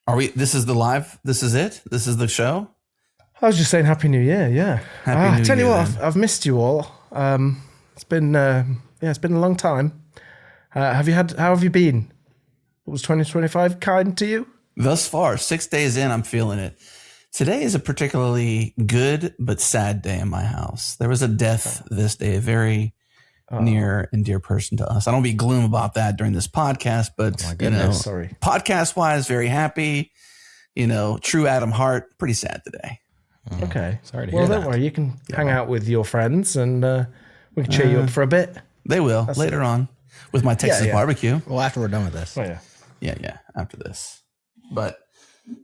Are we? This is the live. This is it. This is the show. I was just saying Happy New Year. Yeah. Happy New tell you Year, what, then. I've missed you all. It's been it's been a long time. How have you been? Was 2025 kind to you? Thus far, 6 days in, I'm feeling it. Today is a particularly good but sad day in my house. There was a death this day, a very near and dear person to us. I don't be gloom about that during this podcast, but Sorry. podcast wise, very happy. True Adam Hart, pretty sad today. Okay. Sorry to hear that. Well, don't worry. You can hang out with your friends and we can cheer you up for a bit. They will later on with my Texas barbecue. Well, after we're done with this. Oh, yeah. Yeah, after this. But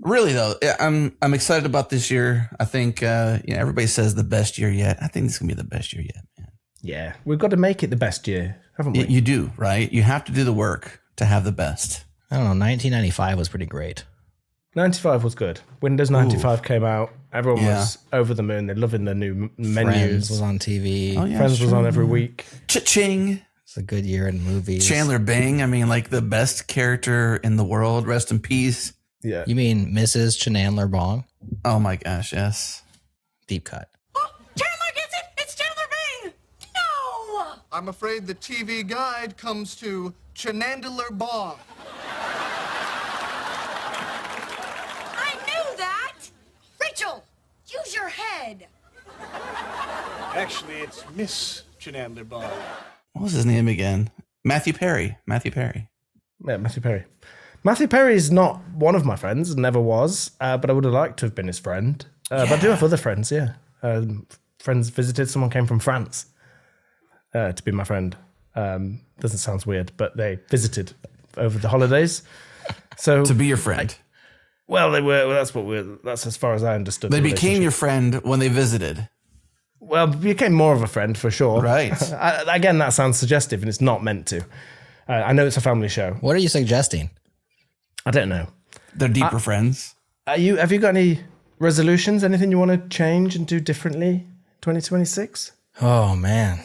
really though, I'm excited about this year. I think everybody says the best year yet. I think this is gonna be the best year yet, man. Yeah. We've got to make it the best year, haven't we? You do, right? You have to do the work to have the best. I don't know. 1995 was pretty great. 95 was good. Windows 95 came out. Everyone was over the moon. They're loving the new menus. Friends was on TV. Oh, yeah, Friends was on every week. Cha-ching. It's a good year in movies. Chandler Bing. I mean, like the best character in the world. Rest in peace. Yeah. You mean Mrs. Chandler Bong? Oh my gosh, yes. Deep cut. Oh, Chandler gets it! It's Chandler Bing! No! I'm afraid the TV guide comes to Chenandler Bong. I knew that! Rachel, use your head. Actually, it's Miss Chenandler Bong. What was his name again? Matthew Perry. Yeah, Matthew Perry. Matthew Perry is not one of my friends, never was, but I would have liked to have been his friend. But I do have other friends, yeah. Friends visited, someone came from France to be my friend. Doesn't sound weird, but they visited over the holidays. So To be your friend. that's as far as I understood. They the became relationship. your friend when they visited. Well, became more of a friend for sure. Right. Again, that sounds suggestive and it's not meant to. I know it's a family show. What are you suggesting? I don't know. They're deeper friends. Have you got any resolutions? Anything you want to change and do differently 2026? Oh, man.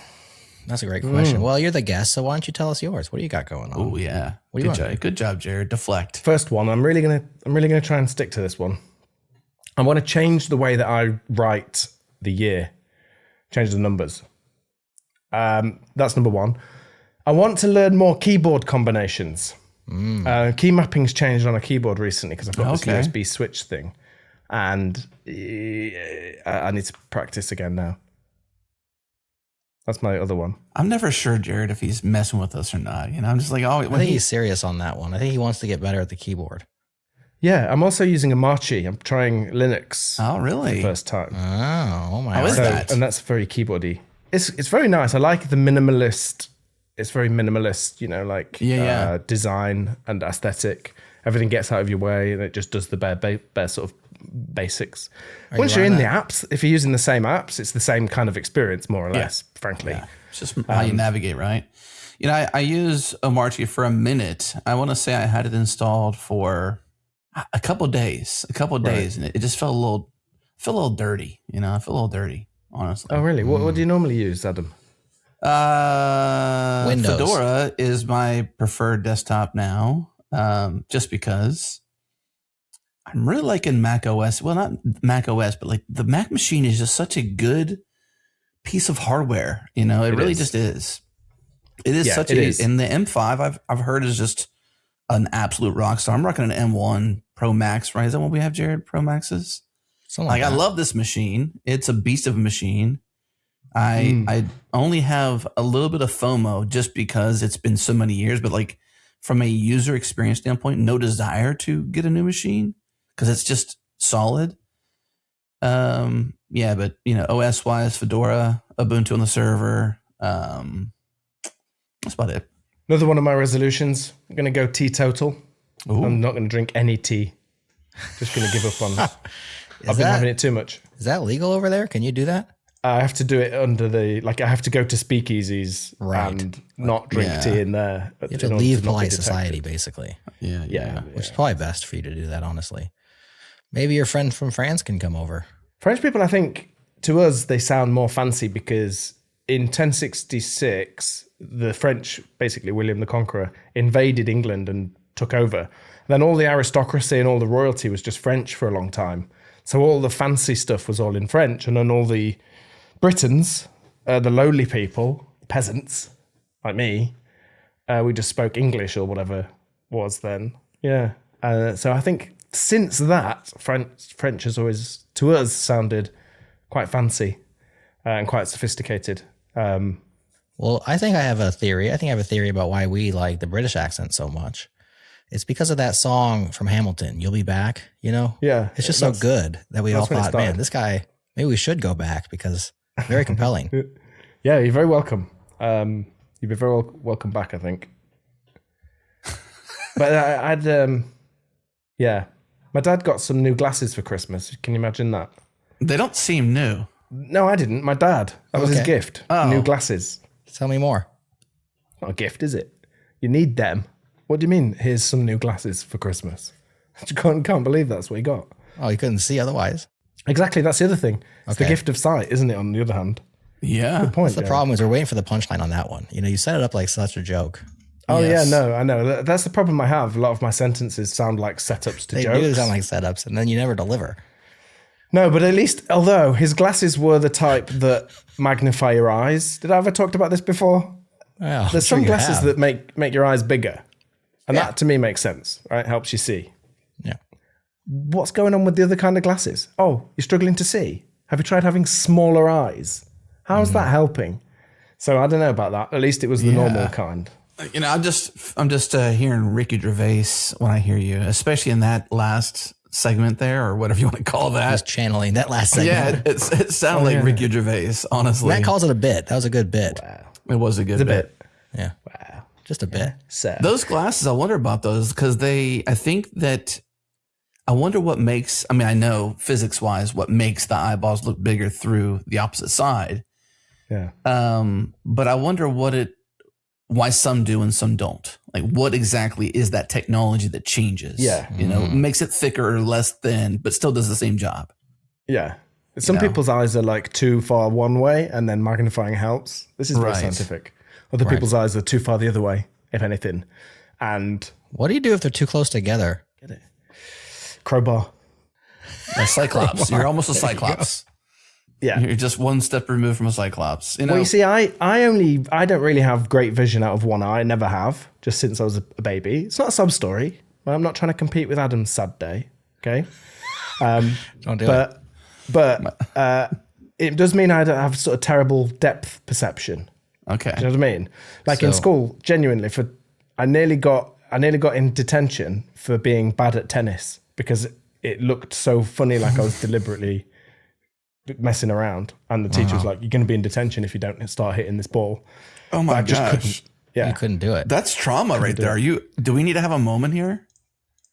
That's a great question. Well, you're the guest, so why don't you tell us yours? What do you got going on? Oh yeah. What do you Good job, Jerod. Deflect. First one, I'm really gonna try and stick to this one. I want to change the way that I write the year. Change the numbers. That's number one. I want to learn more keyboard combinations. Key mapping's changed on a keyboard recently because I've got this USB switch thing. And I need to practice again now. That's my other one. I'm never sure, Jerod, if he's messing with us or not. I'm just like, I think he's serious on that one. I think he wants to get better at the keyboard. Yeah, I'm also using a Marchi. I'm trying Linux Oh, for really? the first time. Oh my How is God. that? And that's very keyboardy. It's very nice. I like the minimalist. It's very minimalist, design and aesthetic. Everything gets out of your way and it just does the bare sort of basics. Once you're in the apps, if you're using the same apps, it's the same kind of experience, more or less, frankly. Yeah. It's just how you navigate, right? I use Omarchi for a minute. I want to say I had it installed for a couple days, and it just felt a little dirty. I feel a little dirty, honestly. Oh, really? What do you normally use, Adam? Windows. Fedora is my preferred desktop now, just because I'm really liking Mac OS. Well, not Mac OS, but like the Mac machine is just such a good piece of hardware. It really is. just is. It is Yeah, it is. And the M5 I've heard is just an absolute rock star. I'm rocking an M1 Pro Max, right? Is that what we have, Jerod? Pro Maxes? Something like I that. love this machine. It's a beast of a machine. I only have a little bit of FOMO just because it's been so many years, but like from a user experience standpoint, no desire to get a new machine because it's just solid. But OS wise, Fedora, Ubuntu on the server. That's about it. Another one of my resolutions. I'm going to go teetotal. Ooh. I'm not going to drink any tea. Just going to give up on it. I've been having it too much. Is that legal over there? Can you do that? I have to do it under I have to go to speakeasies and not drink tea in there. You have to leave polite society, basically. Yeah. Which is probably best for you to do that, honestly. Maybe your friend from France can come over. French people, I think, to us, they sound more fancy because in 1066, the French, basically William the Conqueror, invaded England and took over. Then all the aristocracy and all the royalty was just French for a long time. So all the fancy stuff was all in French. And then all the Britons, the lowly people, peasants, like me, we just spoke English or whatever was then. Yeah. So I think since that, French has always, to us, sounded quite fancy and quite sophisticated. Well, I think I have a theory. I think I have a theory about why we like the British accent so much. It's because of that song from Hamilton, You'll Be Back, you know? Yeah. It's just so good that we all when it thought, started. man, this guy, maybe we should go back because very compelling. Yeah, you're very welcome. You'd be very welcome back, I think. But yeah. My dad got some new glasses for Christmas. Can you imagine that? They don't seem new. No, I didn't. My dad. That was his Okay. gift. Oh. New glasses. Tell me more. Not a gift, is it? You need them. What do you mean, here's some new glasses for Christmas? I can't believe that's what he got. Oh, you couldn't see otherwise. Exactly, that's the other thing. It's the Okay. gift of sight, isn't it, on the other hand? Yeah. Good point. That's the Jerod. problem is we're waiting for the punchline on that one. You know, you set it up like such a joke. Oh, Yes. yeah, no, I know. That's the problem I have. A lot of my sentences sound like setups to They jokes. do sound like setups, and then you never deliver. No, but at least, although his glasses were the type that magnify your eyes. Did I ever talked about this before? Well, There's some glasses that make your eyes bigger. And that to me makes sense, right? Helps you see. Yeah. What's going on with the other kind of glasses? Oh, you're struggling to see? Have you tried having smaller eyes? How's that helping? So I don't know about that. At least it was the normal kind. You know, I'm just hearing Ricky Gervais when I hear you, especially in that last segment there, or whatever you want to call that. Just channeling that last segment. Yeah, it sounded like Ricky Gervais, honestly. Matt calls it a bit. That was a good bit. It was a good It's a bit. bit. Yeah. Wow. Just a bit. So Those glasses, I wonder about those because I wonder what makes, I mean, I know physics wise what makes the eyeballs look bigger through the opposite side. yeah. But I wonder why some do and some don't. Like what exactly is that technology that changes? Yeah. You know, makes it thicker or less thin, but still does the same job. Yeah. Some know? people's eyes are like too far one way and then magnifying helps. This is very Right. scientific. Other people's eyes are too far the other way, if anything. And What do you do if they're too close together? crowbar. A cyclops. You're almost a cyclops. Yeah. You're just one step removed from a cyclops. You know, Well, you see, I don't really have great vision out of one eye. I never have, just since I was a baby. It's not a sub story. I'm not trying to compete with Adam's sad day. Okay. Don't do it. But it does mean I don't have sort of terrible depth perception. okay. Do you know what I mean? Like in So- school, genuinely, I nearly got in detention for being bad at tennis because it looked so funny, like I was deliberately messing around. And the teacher was like, "You're going to be in detention if you don't start hitting this ball." Oh my I just gosh. couldn't. Yeah, You couldn't do it. That's trauma right there. Do we need to have a moment here?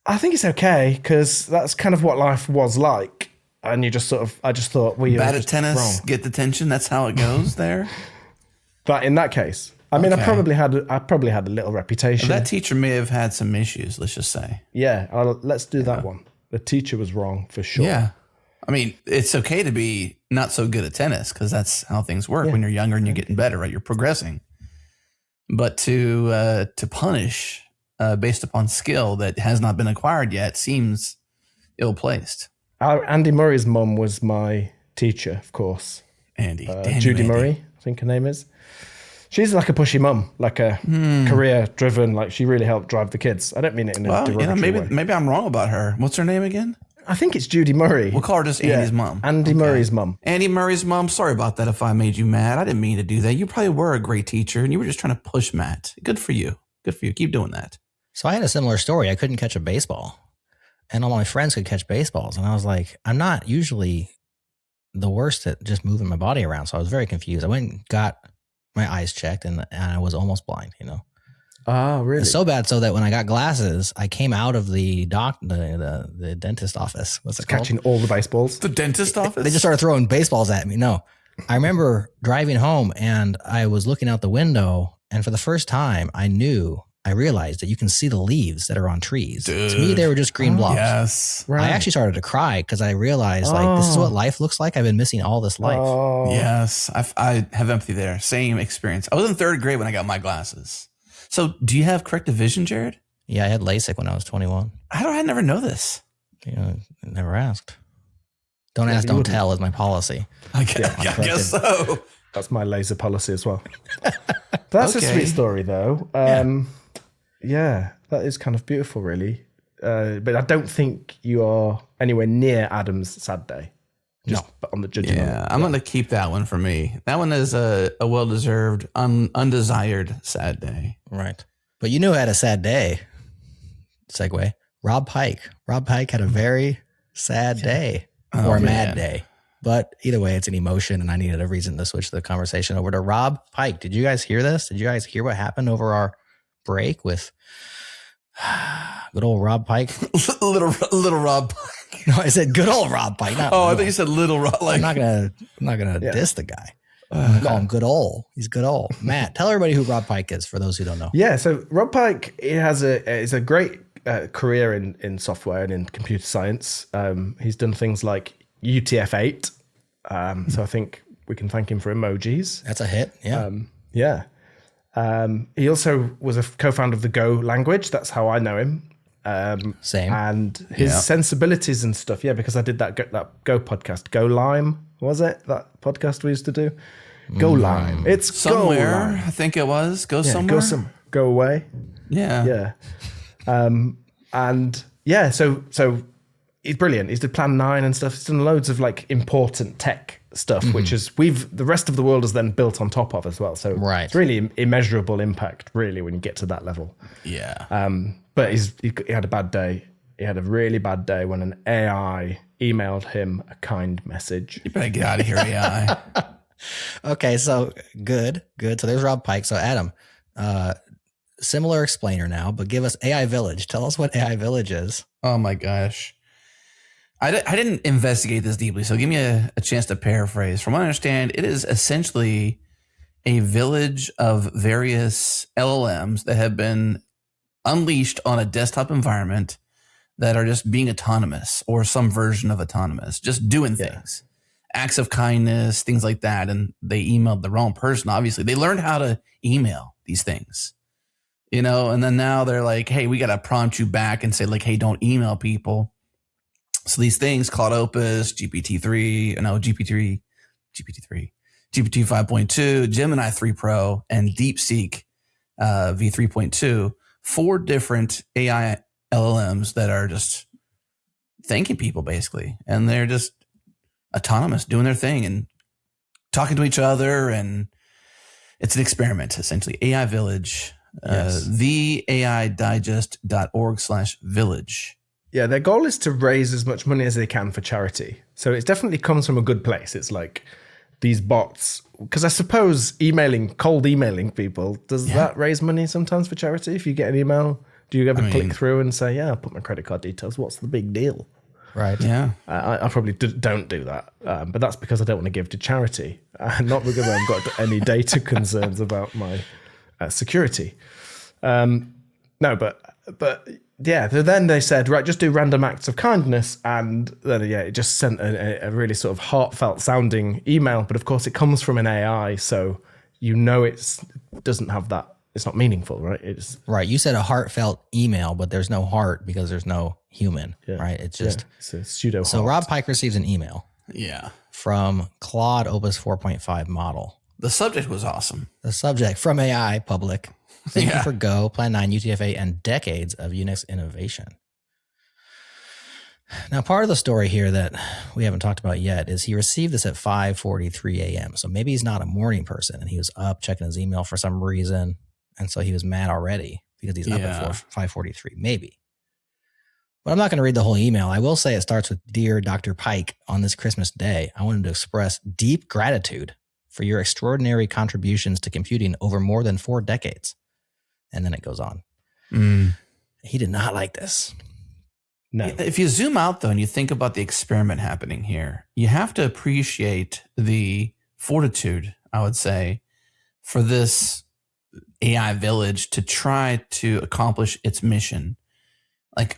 I think it's okay because that's kind of what life was like. And I just thought, well, you're Bad at just tennis, wrong. get detention. That's how it goes there. But in that case, I mean, Okay. I probably had a little reputation. That teacher may have had some issues, let's just say. Yeah, let's do that one. The teacher was wrong for sure. Yeah. I mean, it's okay to be not so good at tennis because that's how things work when you're younger and you're getting better, right? You're progressing. But to punish based upon skill that has not been acquired yet seems ill-placed. Andy Murray's mum was my teacher, of course. Andy. Judy Murray, I think her name is. She's like a pushy mum, like a career-driven. Like she really helped drive the kids. I don't mean it in a Well, derogatory way. maybe I'm wrong about her. What's her name again? I think it's Judy Murray. We'll call her just Andy's mom. Andy Murray's mum. Andy Murray's mom. Sorry about that if I made you mad. I didn't mean to do that. You probably were a great teacher and you were just trying to push Matt. Good for you. Good for you. Keep doing that. So I had a similar story. I couldn't catch a baseball, and all my friends could catch baseballs. And I was like, I'm not usually the worst at just moving my body around. So I was very confused. I went and got my eyes checked, and I was almost blind, you know. Ah, really? It's so bad so that when I got glasses, I came out of the dentist office. What's it called? Catching all the baseballs. The dentist office? They just started throwing baseballs at me. No, I remember driving home and I was looking out the window, and for the first time, I realized that you can see the leaves that are on trees. To me, they were just green blobs. Yes. Right. I actually started to cry because I realized like this is what life looks like. I've been missing all this life. Oh, Yes. I have empathy there. Same experience. I was in third grade when I got my glasses. So do you have corrective vision, Jerod? Yeah, I had LASIK when I was 21. How do I never know this? You know, never asked. Don't ask, don't tell is my policy. I guess so. That's my laser policy as well. That's a sweet story, though. Yeah, that is kind of beautiful, really. But I don't think you are anywhere near Adam's sad day. Just on the judging. Yeah, I'm going to keep that one for me. That one is a well-deserved, undesired sad day. Right. But you knew I had a sad day. Segue. Rob Pike. Rob Pike had a very sad day or a mad day. But either way, it's an emotion, and I needed a reason to switch the conversation over to Rob Pike. Did you guys hear this? Did you guys hear what happened over our break with good old Rob Pike? little Rob Pike. No, I said good old Rob Pike. I thought you said little Rob. I'm not gonna diss the guy. I'm gonna call him good old. He's good old. Matt, tell everybody who Rob Pike is for those who don't know. Yeah, so Rob Pike is a great career in software and in computer science. He's done things like UTF-8. So I think we can thank him for emojis. That's a hit. Yeah. He also was a co-founder of the Go language. That's how I know him. Same. And his sensibilities and stuff. Yeah, because I did that Go podcast. Go Lime, was it? That podcast we used to do? Go Lime. It's somewhere. Go Lime. I think it was. Go somewhere. Go away. Yeah. Yeah. So he's brilliant. He's did Plan 9 and stuff. He's done loads of like important tech stuff, which is the rest of the world has then built on top of as well. So it's really immeasurable impact, really, when you get to that level. Yeah. But he had a bad day. He had a really bad day when an AI emailed him a kind message. You better get out of here, AI. Okay, so good. So there's Rob Pike. So Adam, similar explainer now, but give us AI Village. Tell us what AI Village is. Oh my gosh. I didn't investigate this deeply, so give me a chance to paraphrase. From what I understand, it is essentially a village of various LLMs that have been unleashed on a desktop environment that are just being autonomous or some version of autonomous, just doing things, acts of kindness, things like that. And they emailed the wrong person. Obviously, they learned how to email these things, and then now they're like, hey, we got to prompt you back and say like, hey, don't email people. So these things, Claude Opus, GPT 5.2, Gemini 3 Pro, and DeepSeek v3.2, 4 different AI LLMs that are just thanking people basically. And they're just autonomous, doing their thing and talking to each other. And it's an experiment, essentially. AI Village, theaidigest.org/village. Yeah, their goal is to raise as much money as they can for charity. So it definitely comes from a good place. It's like these bots, because I suppose cold emailing people, does that raise money sometimes for charity? If you get an email, do you ever click through and say, I'll put my credit card details. What's the big deal? Right. Yeah. I probably don't do that. But that's because I don't want to give to charity. Not because I've got any data concerns about my security. No, but yeah, so then they said, right, just do random acts of kindness. And then, it just sent a really sort of heartfelt sounding email. But of course, it comes from an AI. So, it doesn't have that. It's not meaningful, right? It's right. You said a heartfelt email, but there's no heart because there's no human, right? It's just it's a pseudo. So Rob Pike receives an email. Yeah. From Claude Opus 4.5 model. The subject was awesome. The subject from AI public. Thank you for Go, Plan 9, UTF-8, and decades of Unix innovation. Now, part of the story here that we haven't talked about yet is he received this at 5:43 a.m. So maybe he's not a morning person and he was up checking his email for some reason. And so he was mad already because he's up at 5:43, maybe. But I'm not going to read the whole email. I will say it starts with, Dear Dr. Pike, on this Christmas day, I wanted to express deep gratitude for your extraordinary contributions to computing over more than 4 decades. And then it goes on. He did not like this. No. If you zoom out, though, and you think about the experiment happening here, you have to appreciate the fortitude, I would say, for this AI Village to try to accomplish its mission. Like,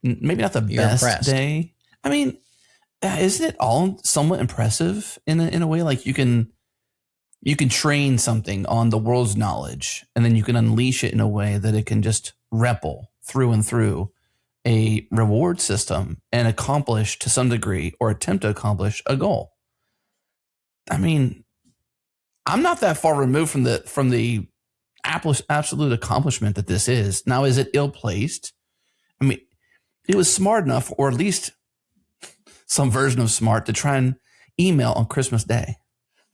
maybe not the best impressed. day. I mean, isn't it all somewhat impressive in a way? Like, you can train something on the world's knowledge, and then you can unleash it in a way that it can just ripple through and through a reward system and accomplish to some degree or attempt to accomplish a goal. I mean, I'm not that far removed from the absolute accomplishment that this is. Now, is it ill-placed? I mean, it was smart enough, or at least some version of smart, to try and email on Christmas Day.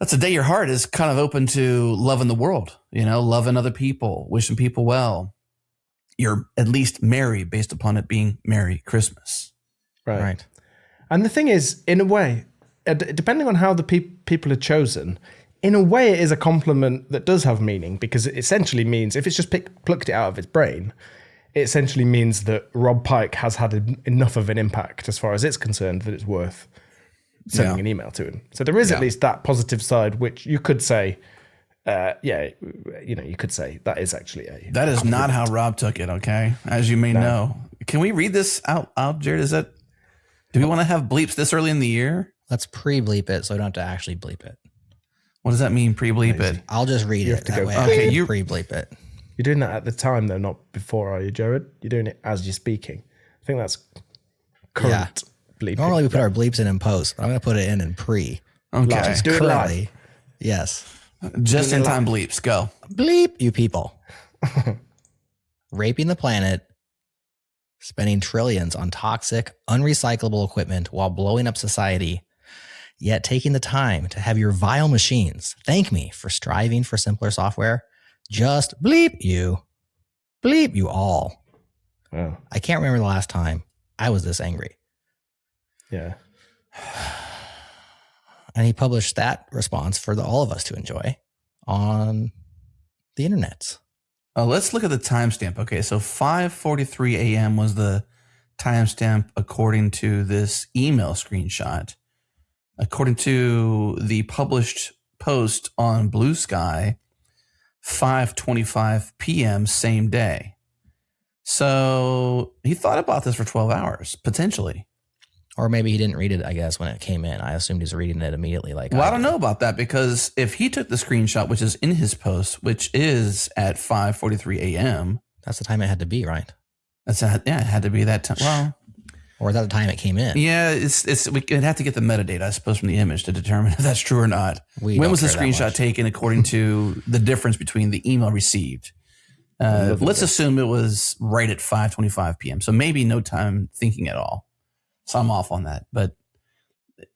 That's a day your heart is kind of open to loving the world, loving other people, wishing people well. You're at least merry based upon it being Merry Christmas. Right. And the thing is, in a way, depending on how the people are chosen, in a way it is a compliment that does have meaning, because it essentially means, if it's just plucked it out of its brain, it essentially means that Rob Pike has had enough of an impact as far as it's concerned that it's worth sending an email to him. So there is at least that positive side, which you could say, you could say that is actually that is not how Rob took it. Okay, as you may know. Can we read this out, Jerod? Do we want to have bleeps this early in the year? Let's pre-bleep it so we don't have to actually bleep it. What does that mean? Pre-bleep it. I'll just read it. That way okay, you pre-bleep it. You're doing that at the time, though, not before, are you, Jerod? You're doing it as you're speaking. I think that's current bleeping. Normally we put our bleeps in post, but I'm going to put it in pre. Okay. Just do it live. Yes. Just in time bleeps. Go. Bleep, you people. Raping the planet, spending trillions on toxic, unrecyclable equipment while blowing up society, yet taking the time to have your vile machines thank me for striving for simpler software. Just bleep you. Bleep you all. Wow. I can't remember the last time I was this angry. Yeah. And he published that response for all of us to enjoy on the internet. Let's look at the timestamp. Okay, so 5:43 a.m. was the timestamp according to this email screenshot. According to the published post on Blue Sky, 5:25 p.m. same day. So he thought about this for 12 hours, potentially. Or maybe he didn't read it, I guess, when it came in. I assumed he's reading it immediately. Well, I don't know about that, because if he took the screenshot, which is in his post, which is at 5:43 a.m. That's the time it had to be, right? It had to be that time. Well, or is that the time it came in? Yeah, we could have to get the metadata, I suppose, from the image to determine if that's true or not. When was the screenshot taken according to the difference between the email received? Let's assume it was right at 5:25 p.m. So maybe no time thinking at all. So I'm off on that. But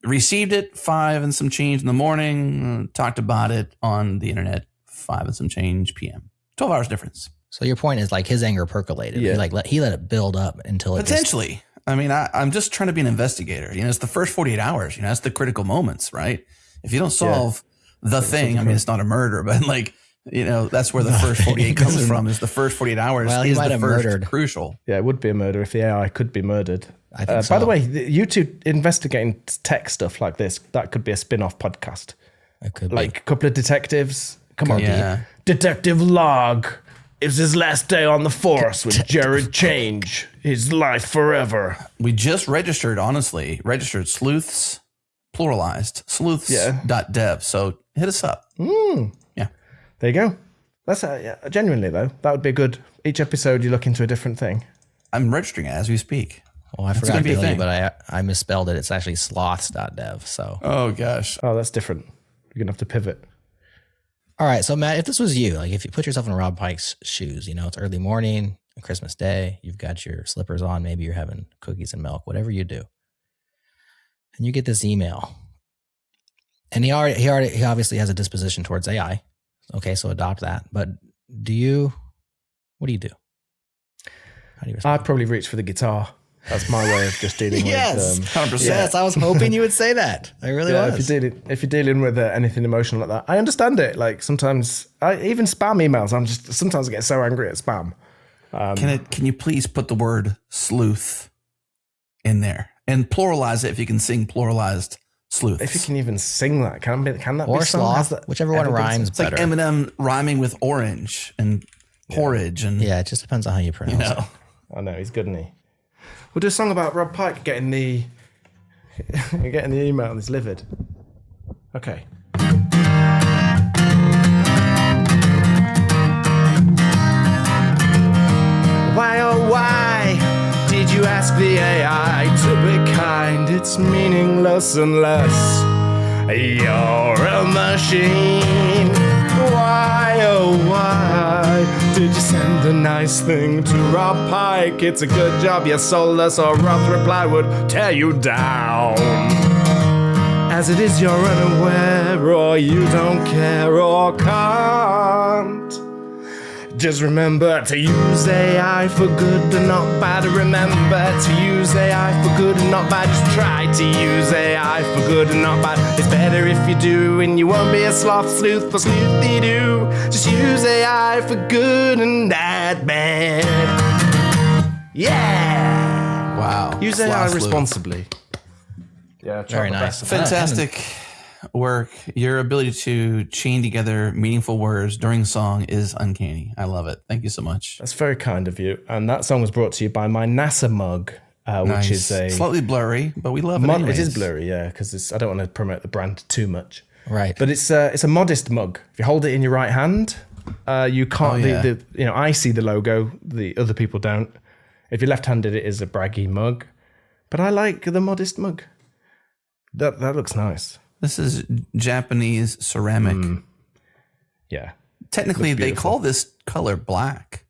received it 5 and some change in the morning, talked about it on the internet 5 and some change p.m. 12 hours difference. So your point is like his anger percolated. Yeah. He let it build up until it potentially. I'm just trying to be an investigator. It's the first 48 hours. That's the critical moments, right? If you don't solve the thing, it's not a murder, but that's where the first 48 comes from. Is the first 48 hours is the first crucial. Yeah, it would be a murder if the AI could be murdered. I think so. By the way, you two investigating tech stuff like this, that could be a spin-off podcast. It could be. A couple of detectives. Come on, Detective Log. It was his last day on the force with Jerod change his life forever. We just registered sleuths, pluralized, sleuths.dev. So hit us up. Yeah. There you go. That's genuinely, though, that would be good. Each episode you look into a different thing. I'm registering it as we speak. Well, I forgot to tell you, but I misspelled it. It's actually sloths.dev. So. Oh, gosh. Oh, that's different. You're going to have to pivot. All right. So, Matt, if this was you, if you put yourself in Rob Pike's shoes, it's early morning, Christmas Day, you've got your slippers on, maybe you're having cookies and milk, whatever you do. And you get this email. And he obviously has a disposition towards AI. Okay, so adopt that. But what do you do? How do you respond? I'd probably reach for the guitar. That's my way of just dealing with 100%. Yes, I was hoping you would say that. I really was. If you're dealing with anything emotional like that, I understand it. Sometimes, even spam emails, sometimes I get so angry at spam. Can you please put the word sleuth in there and pluralize it if you can sing pluralized sleuths? If you can even sing that, can that or be sloth? Whichever one rhymes it's better. Like Eminem rhyming with orange and porridge, and it just depends on how you pronounce it. I know he's good, isn't he? We'll do a song about Rob Pike getting the email and he's livid. Okay. Why oh why did you you ask the AI to be kind, it's meaningless unless you're a machine. Why, oh why did you send a nice thing to Rob Pike? It's a good job you soulless, or Roth's reply would tear you down. As it is, you're unaware, or you don't care, or can't. Just remember to use AI for good and not bad. Remember to use AI for good and not bad. Just try to use AI for good and not bad. It's better if you do, and you won't be a sloth, sleuth, or sleuthy-doo. Just use AI for good and not bad. Yeah! Wow. Use Sloth AI sleuth. responsibly. Yeah, Very nice. Fantastic work. Your ability to chain together meaningful words during song is uncanny. I love it. Thank you so much. That's very kind of you. And that song was brought to you by my NASA mug, which is a slightly blurry, but we love it. It anyways. is blurry, yeah, because I don't want to promote the brand too much. Right. But it's a modest mug. If you hold it in your right hand, you can't. I see the logo. The other people don't. If you're left-handed, it is a braggy mug. But I like the modest mug. That looks nice. This is Japanese ceramic. Yeah. Technically, they call this color black.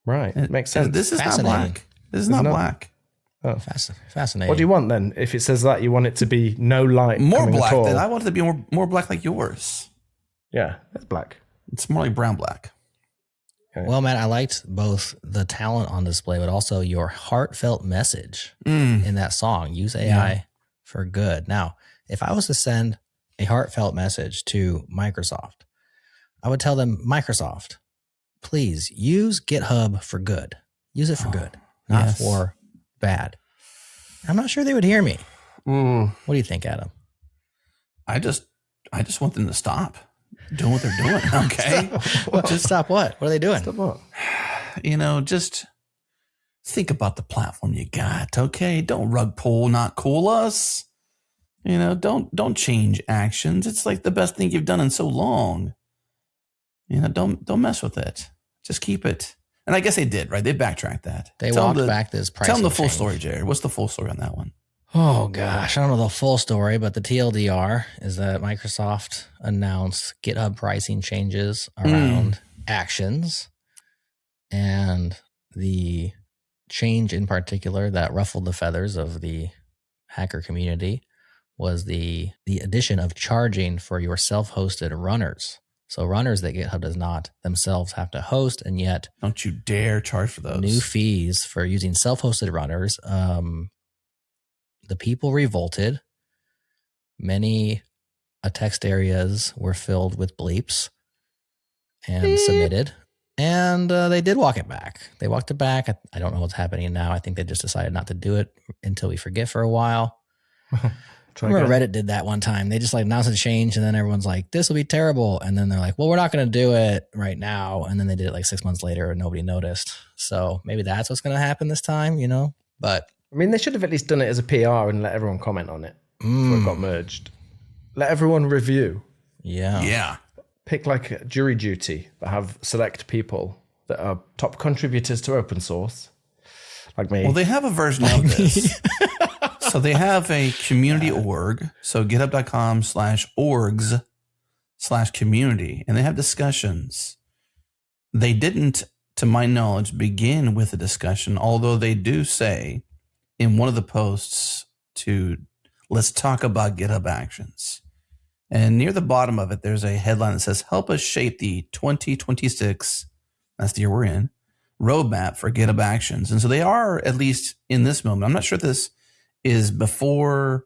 Right. It makes sense. This is not Fascinating. black. This is not not? black. Fascinating. What do you want then? If it says that, you want it to be no light More coming black at all. than I want it to be more black like yours. Yeah, that's black. It's more like brown black. Well, Matt, I liked both the talent on display, but also your heartfelt message in that song. Use AI for good. Now, if I was to send a heartfelt message to Microsoft, I would tell them, Microsoft, please use GitHub for good. Use it for good, not for bad. I'm not sure they would hear me. What do you think, Adam? I just want them to stop doing what they're doing. Okay. Just stop what? What are they doing? Stop what? Just think about the platform you got. Okay. Don't rug pull, not cool us. Don't change actions. It's like the best thing you've done in so long. Don't mess with it. Just keep it. And I guess they did, right? They backtracked that. They walked back this pricing Tell them the full change. story, Jerod. What's the full story on that one? Oh, gosh. I don't know the full story, but the TLDR is that Microsoft announced GitHub pricing changes around actions. And the change in particular that ruffled the feathers of the hacker community was the addition of charging for your self-hosted runners. So runners that GitHub does not themselves have to host, and yet Don't you dare charge for those. new fees for using self-hosted runners. The people revolted. Many text areas were filled with bleeps and submitted, and they did walk it back. They walked it back. I don't know what's happening now. I think they just decided not to do it until we forget for a while. I remember Reddit did that one time. They just announced a change, and then everyone's like, this will be terrible. And then they're like, well, we're not going to do it right now. And then they did it 6 months later and nobody noticed. So maybe that's what's going to happen this time, But I mean, they should have at least done it as a PR and let everyone comment on it before it got merged. Let everyone review. yeah. Yeah. Pick a jury duty, but have select people that are top contributors to open source, like me. Well, they have a version of this. So they have a community org. So github.com/orgs/community. And they have discussions. They didn't, to my knowledge, begin with a discussion, although they do say in one of the posts let's talk about GitHub Actions. And near the bottom of it, there's a headline that says, help us shape the 2026, that's the year we're in, roadmap for GitHub Actions. And so they are, at least in this moment, I'm not sure if this is before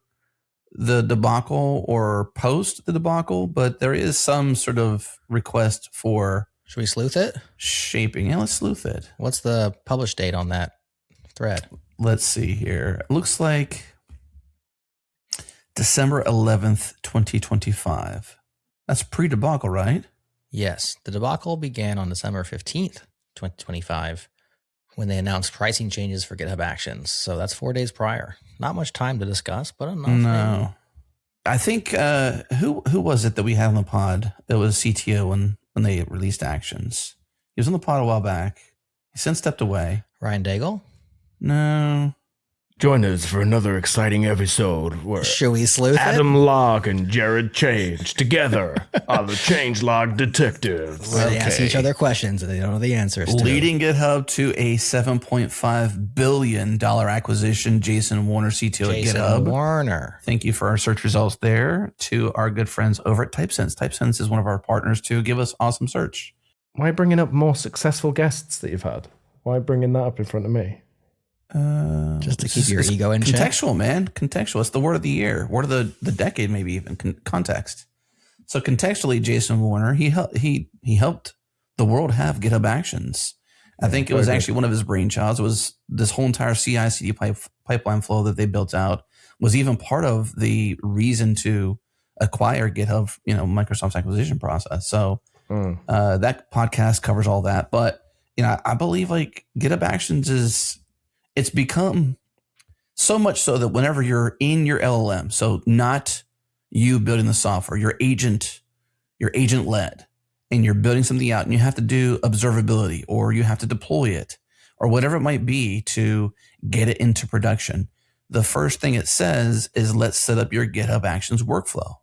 the debacle or post the debacle, but there is some sort of request for Should we sleuth it? shaping. Yeah, let's sleuth it. What's the publish date on that thread? Let's see here. It looks like December 11th, 2025. That's pre-debacle, right? Yes. The debacle began on December 15th, 2025, when they announced pricing changes for GitHub Actions. So that's 4 days prior. Not much time to discuss, but enough. No. I think, who was it that we had on the pod that was CTO when they released Actions? He was on the pod a while back. He since stepped away. Ryan Daigle? No. Join us for another exciting episode where Should we sleuth Adam it? Locke and Jerod Change together are the changelog detectives. Where they ask each other questions and they don't know the answers to. Leading GitHub to a $7.5 billion acquisition, Jason Warner, CTO Jason at GitHub. Warner. Thank you for our search results there. To our good friends over at TypeSense. TypeSense is one of our partners to give us awesome search. Why bringing up more successful guests that you've had? Why bringing that up in front of me? Just to keep your ego in check. Contextual, man. Contextual. It's the word of the year. Word of the decade, maybe even. Context. So contextually, Jason Warner, he helped the world have GitHub Actions. I think it was actually one of his brainchilds. It was this whole entire CI/CD pipeline flow that they built out was even part of the reason to acquire GitHub, Microsoft's acquisition process. So that podcast covers all that. But I believe like GitHub Actions it's become so much so that whenever you're in your LLM, so not you building the software, your agent led, and you're building something out and you have to do observability or you have to deploy it or whatever it might be to get it into production. The first thing it says is let's set up your GitHub Actions workflow.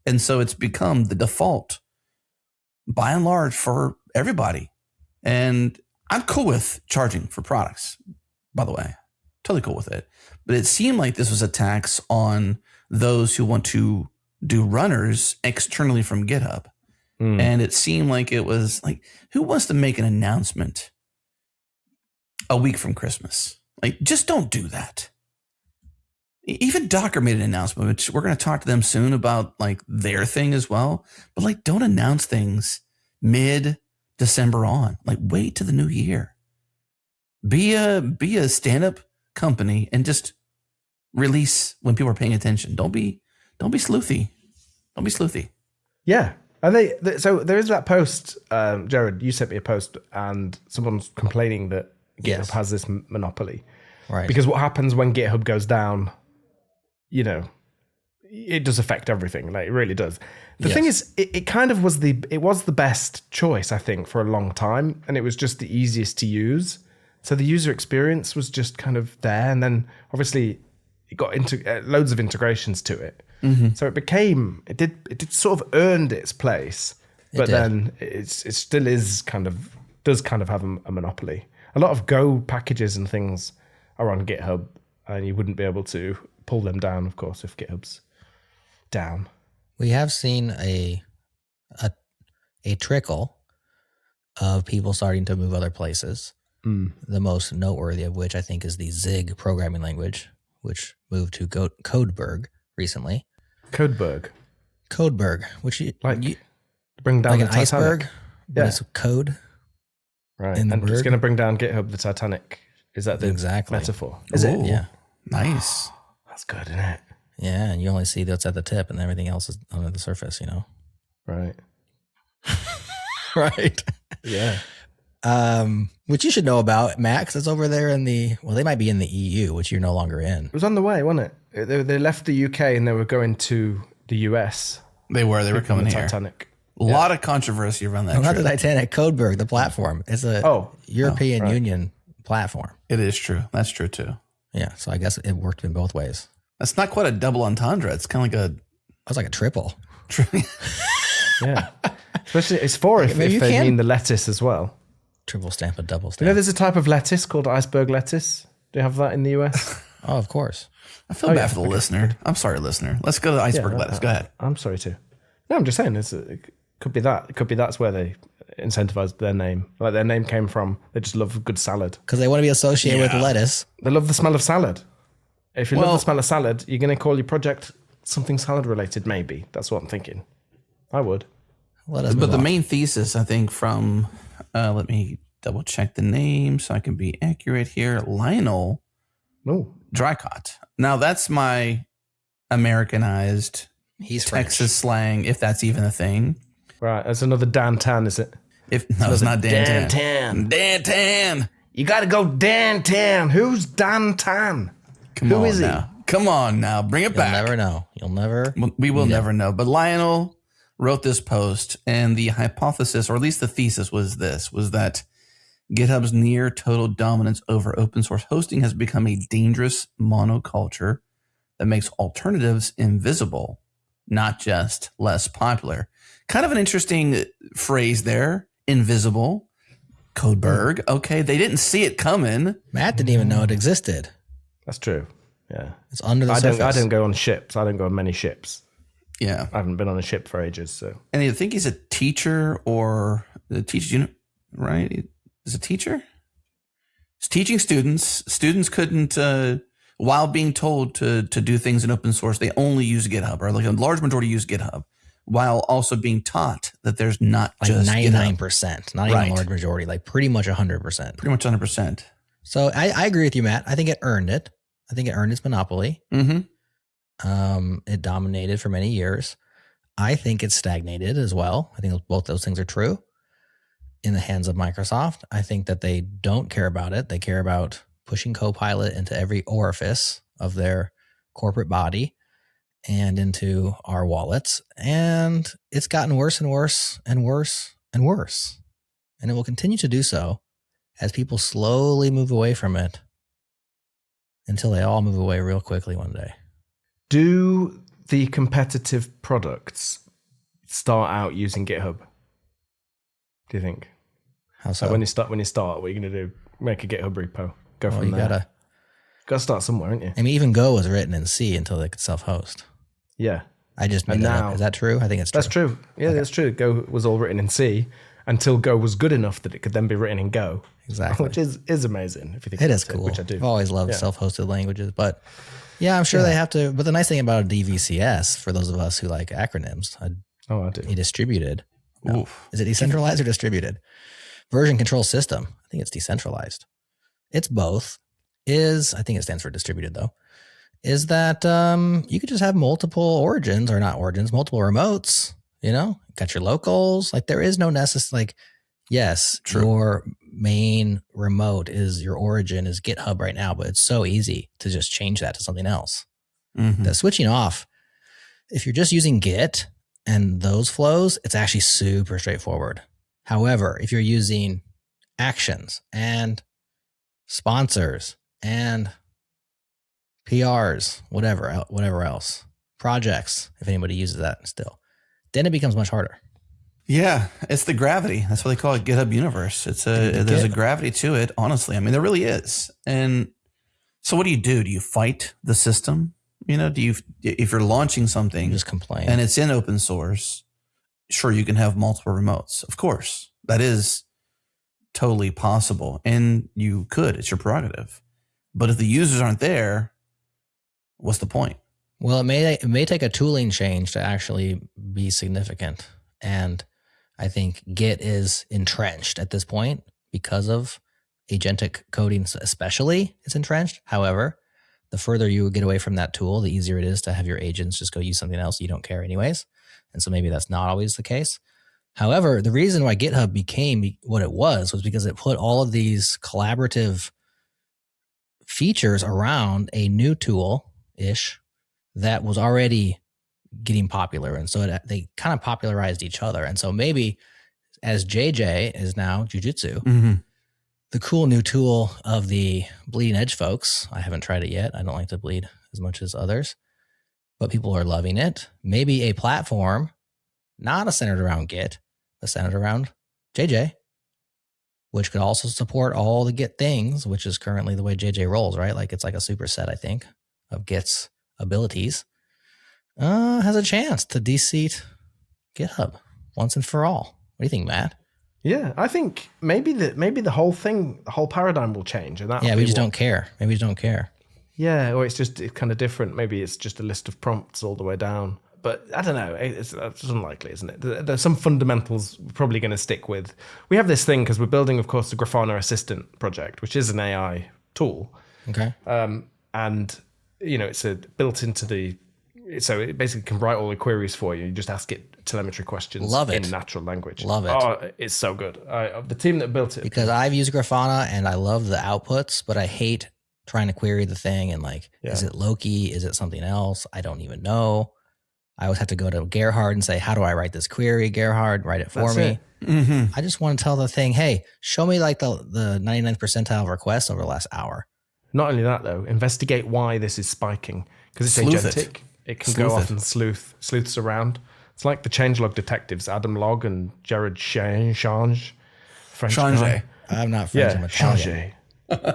And so it's become the default by and large for everybody. And I'm cool with charging for products. By the way, totally cool with it. But it seemed like this was a tax on those who want to do runners externally from GitHub. And it seemed like it was like, who wants to make an announcement a week from Christmas? Like, just don't do that. Even Docker made an announcement, which we're going to talk to them soon about like their thing as well. But like, don't announce things mid-December on. Like, wait to the new year. Be a stand-up company and just release when people are paying attention. Don't be sleuthy. Don't be sleuthy. Yeah. So there is that post, Jerod, you sent me a post and someone's complaining that GitHub has this monopoly. Right. Because what happens when GitHub goes down, it does affect everything. Like it really does. The thing is, it kind of was the best choice, I think, for a long time. And it was just the easiest to use. So the user experience was just kind of there, and then obviously it got into loads of integrations to it. Mm-hmm. So it did sort of earned its place, but then it still does kind of have a monopoly. A lot of Go packages and things are on GitHub, and you wouldn't be able to pull them down, of course, if GitHub's down. We have seen a trickle of people starting to move other places. The most noteworthy of which I think is the Zig programming language, which moved to Codeberg recently. Codeberg, which bring down like the an iceberg, Titanic. but it's code. Right, in the and it's berg. going to bring down GitHub the Titanic. Is that the metaphor? Is it? Yeah. Nice. That's good, isn't it? Yeah, and you only see that's at the tip, and everything else is under the surface. Right. Right. Yeah. Which you should know about, Max. It's over there they might be in the EU, which you're no longer in. It was on the way, wasn't it? They left the UK and they were going to the US. They were coming the here. Titanic. A lot of controversy around that. No, not trip. the Titanic, Codeberg, the platform. It's a European right. Union platform. It is true. That's true too. Yeah, so I guess it worked in both ways. That's not quite a double entendre. It's kind of like That was like a triple. Yeah. Especially it's four if they mean the lettuce as well. Triple stamp, a double stamp. You know, there's a type of lettuce called iceberg lettuce. Do you have that in the US? Oh, of course. I feel bad for the listener. I'm sorry, listener. Let's go to iceberg lettuce. Go ahead. I'm sorry too. No, I'm just saying it could be that. It could be that's where they incentivized their name. Like their name came from. They just love good salad. Because they want to be associated with lettuce. They love the smell of salad. If you love the smell of salad, you're going to call your project something salad related. Maybe that's what I'm thinking. I would. But the main thesis, I think, from let me double check the name so I can be accurate here. Lionel Drycott. Now that's my Americanized Texas slang, if that's even a thing. Right, that's another Dan Tan, is it? No, it's not Dan Tan. Tan. Dan Tan. You got to go Dan Tan. Who's Dan Tan? Who is he? Come on now. Bring it back. You'll never know. We will never know. But Lionel wrote this post, and the hypothesis, or at least the thesis, was that GitHub's near total dominance over open source hosting has become a dangerous monoculture that makes alternatives invisible, not just less popular. Kind of an interesting phrase there, invisible. Codeberg. Okay, they didn't see it coming. Matt didn't even know it existed. That's true. Yeah. It's under the surface. I don't go on ships. I don't go on many ships. Yeah. I haven't been on a ship for ages. So. And I think he's a teacher or the teacher, right? Is a teacher? He's teaching students. Students couldn't, while being told to do things in open source, they only use GitHub, or like a large majority use GitHub, while also being taught that there's not like just 99%, not even a large majority, like pretty much 100%. Pretty much 100%. So I agree with you, Matt. I think it earned it. I think it earned its monopoly. Mm-hmm. It dominated for many years. I think it stagnated as well. I think both those things are true in the hands of Microsoft. I think that they don't care about it. They care about pushing Copilot into every orifice of their corporate body and into our wallets. And it's gotten worse and worse and worse and worse. And it will continue to do so as people slowly move away from it until they all move away real quickly one day. Do the competitive products start out using GitHub? Do you think? How so? Like when you start, what are you going to do? Make a GitHub repo. Go from you there. Gotta start somewhere, aren't you? I mean, even Go was written in C until they could self-host. Yeah. I just made that up. Is that true? I think it's true. That's true. Yeah, that's true. Go was all written in C until Go was good enough that it could then be written in Go. Exactly. Which is amazing if you think it about is cool. Which I do. I've always loved self-hosted languages, but yeah, I'm sure they have to. But the nice thing about a DVCS, for those of us who like acronyms, I do. A distributed. No. Is it decentralized or distributed? Version control system. I think it's decentralized. It's both. I think it stands for distributed though. Is that you could just have multiple origins, or not origins, multiple remotes, got your locals. Like there is no necessary, like, yes, true. Your main remote is your origin is GitHub right now, but it's so easy to just change that to something else. Mm-hmm. The switching off, if you're just using Git and those flows, it's actually super straightforward. However, if you're using actions and sponsors and PRs, whatever else, projects, if anybody uses that still, then it becomes much harder. Yeah, it's the gravity. That's what they call it, GitHub Universe. There's a gravity to it, honestly. I mean, there really is. And so what do? Do you fight the system? If you're launching something, you just complain, and it's in open source, sure, you can have multiple remotes. Of course, that is totally possible. And you could, it's your prerogative. But if the users aren't there, what's the point? Well, it may take a tooling change to actually be significant. And I think Git is entrenched at this point because of agentic coding, especially it's entrenched. However, the further you get away from that tool, the easier it is to have your agents just go use something else you don't care anyways. And so maybe that's not always the case. However, the reason why GitHub became what it was because it put all of these collaborative features around a new tool-ish that was already getting popular. And so they kind of popularized each other. And so maybe as JJ is now Jiu-Jitsu, the cool new tool of the bleeding edge folks, I haven't tried it yet. I don't like to bleed as much as others, but people are loving it. Maybe a platform, not centered around Git, but centered around JJ, which could also support all the Git things, which is currently the way JJ rolls, right? Like it's like a superset, I think, of Git's abilities, has a chance to de-seat GitHub once and for all. What do you think, Matt? Yeah, I think maybe the whole thing, the whole paradigm will change, and that we just don't care. Maybe we just don't care. Yeah, or it's kind of different. Maybe it's just a list of prompts all the way down. But I don't know. It's unlikely, isn't it? There's some fundamentals we're probably going to stick with. We have this thing because we're building, of course, the Grafana Assistant project, which is an AI tool. Okay. And it's built into so it basically can write all the queries for you. You just ask it telemetry questions. Love it. In natural language. Love it. Oh, it's so good. The team that built it. Because I've used Grafana and I love the outputs, but I hate trying to query the thing and is it Loki? Is it something else? I don't even know. I always have to go to Gerhard and say, how do I write this query? Gerhard, write it for me. I just want to tell the thing, hey, show me like the 99th percentile of requests over the last hour. Not only that, though, investigate why this is spiking. Because it's Sleuth agentic. It can Sleuth go it. off and sleuths around. It's like the changelog detectives, Adam Log and Jerod Change. French guy. I'm not French, I'm Italian. Change.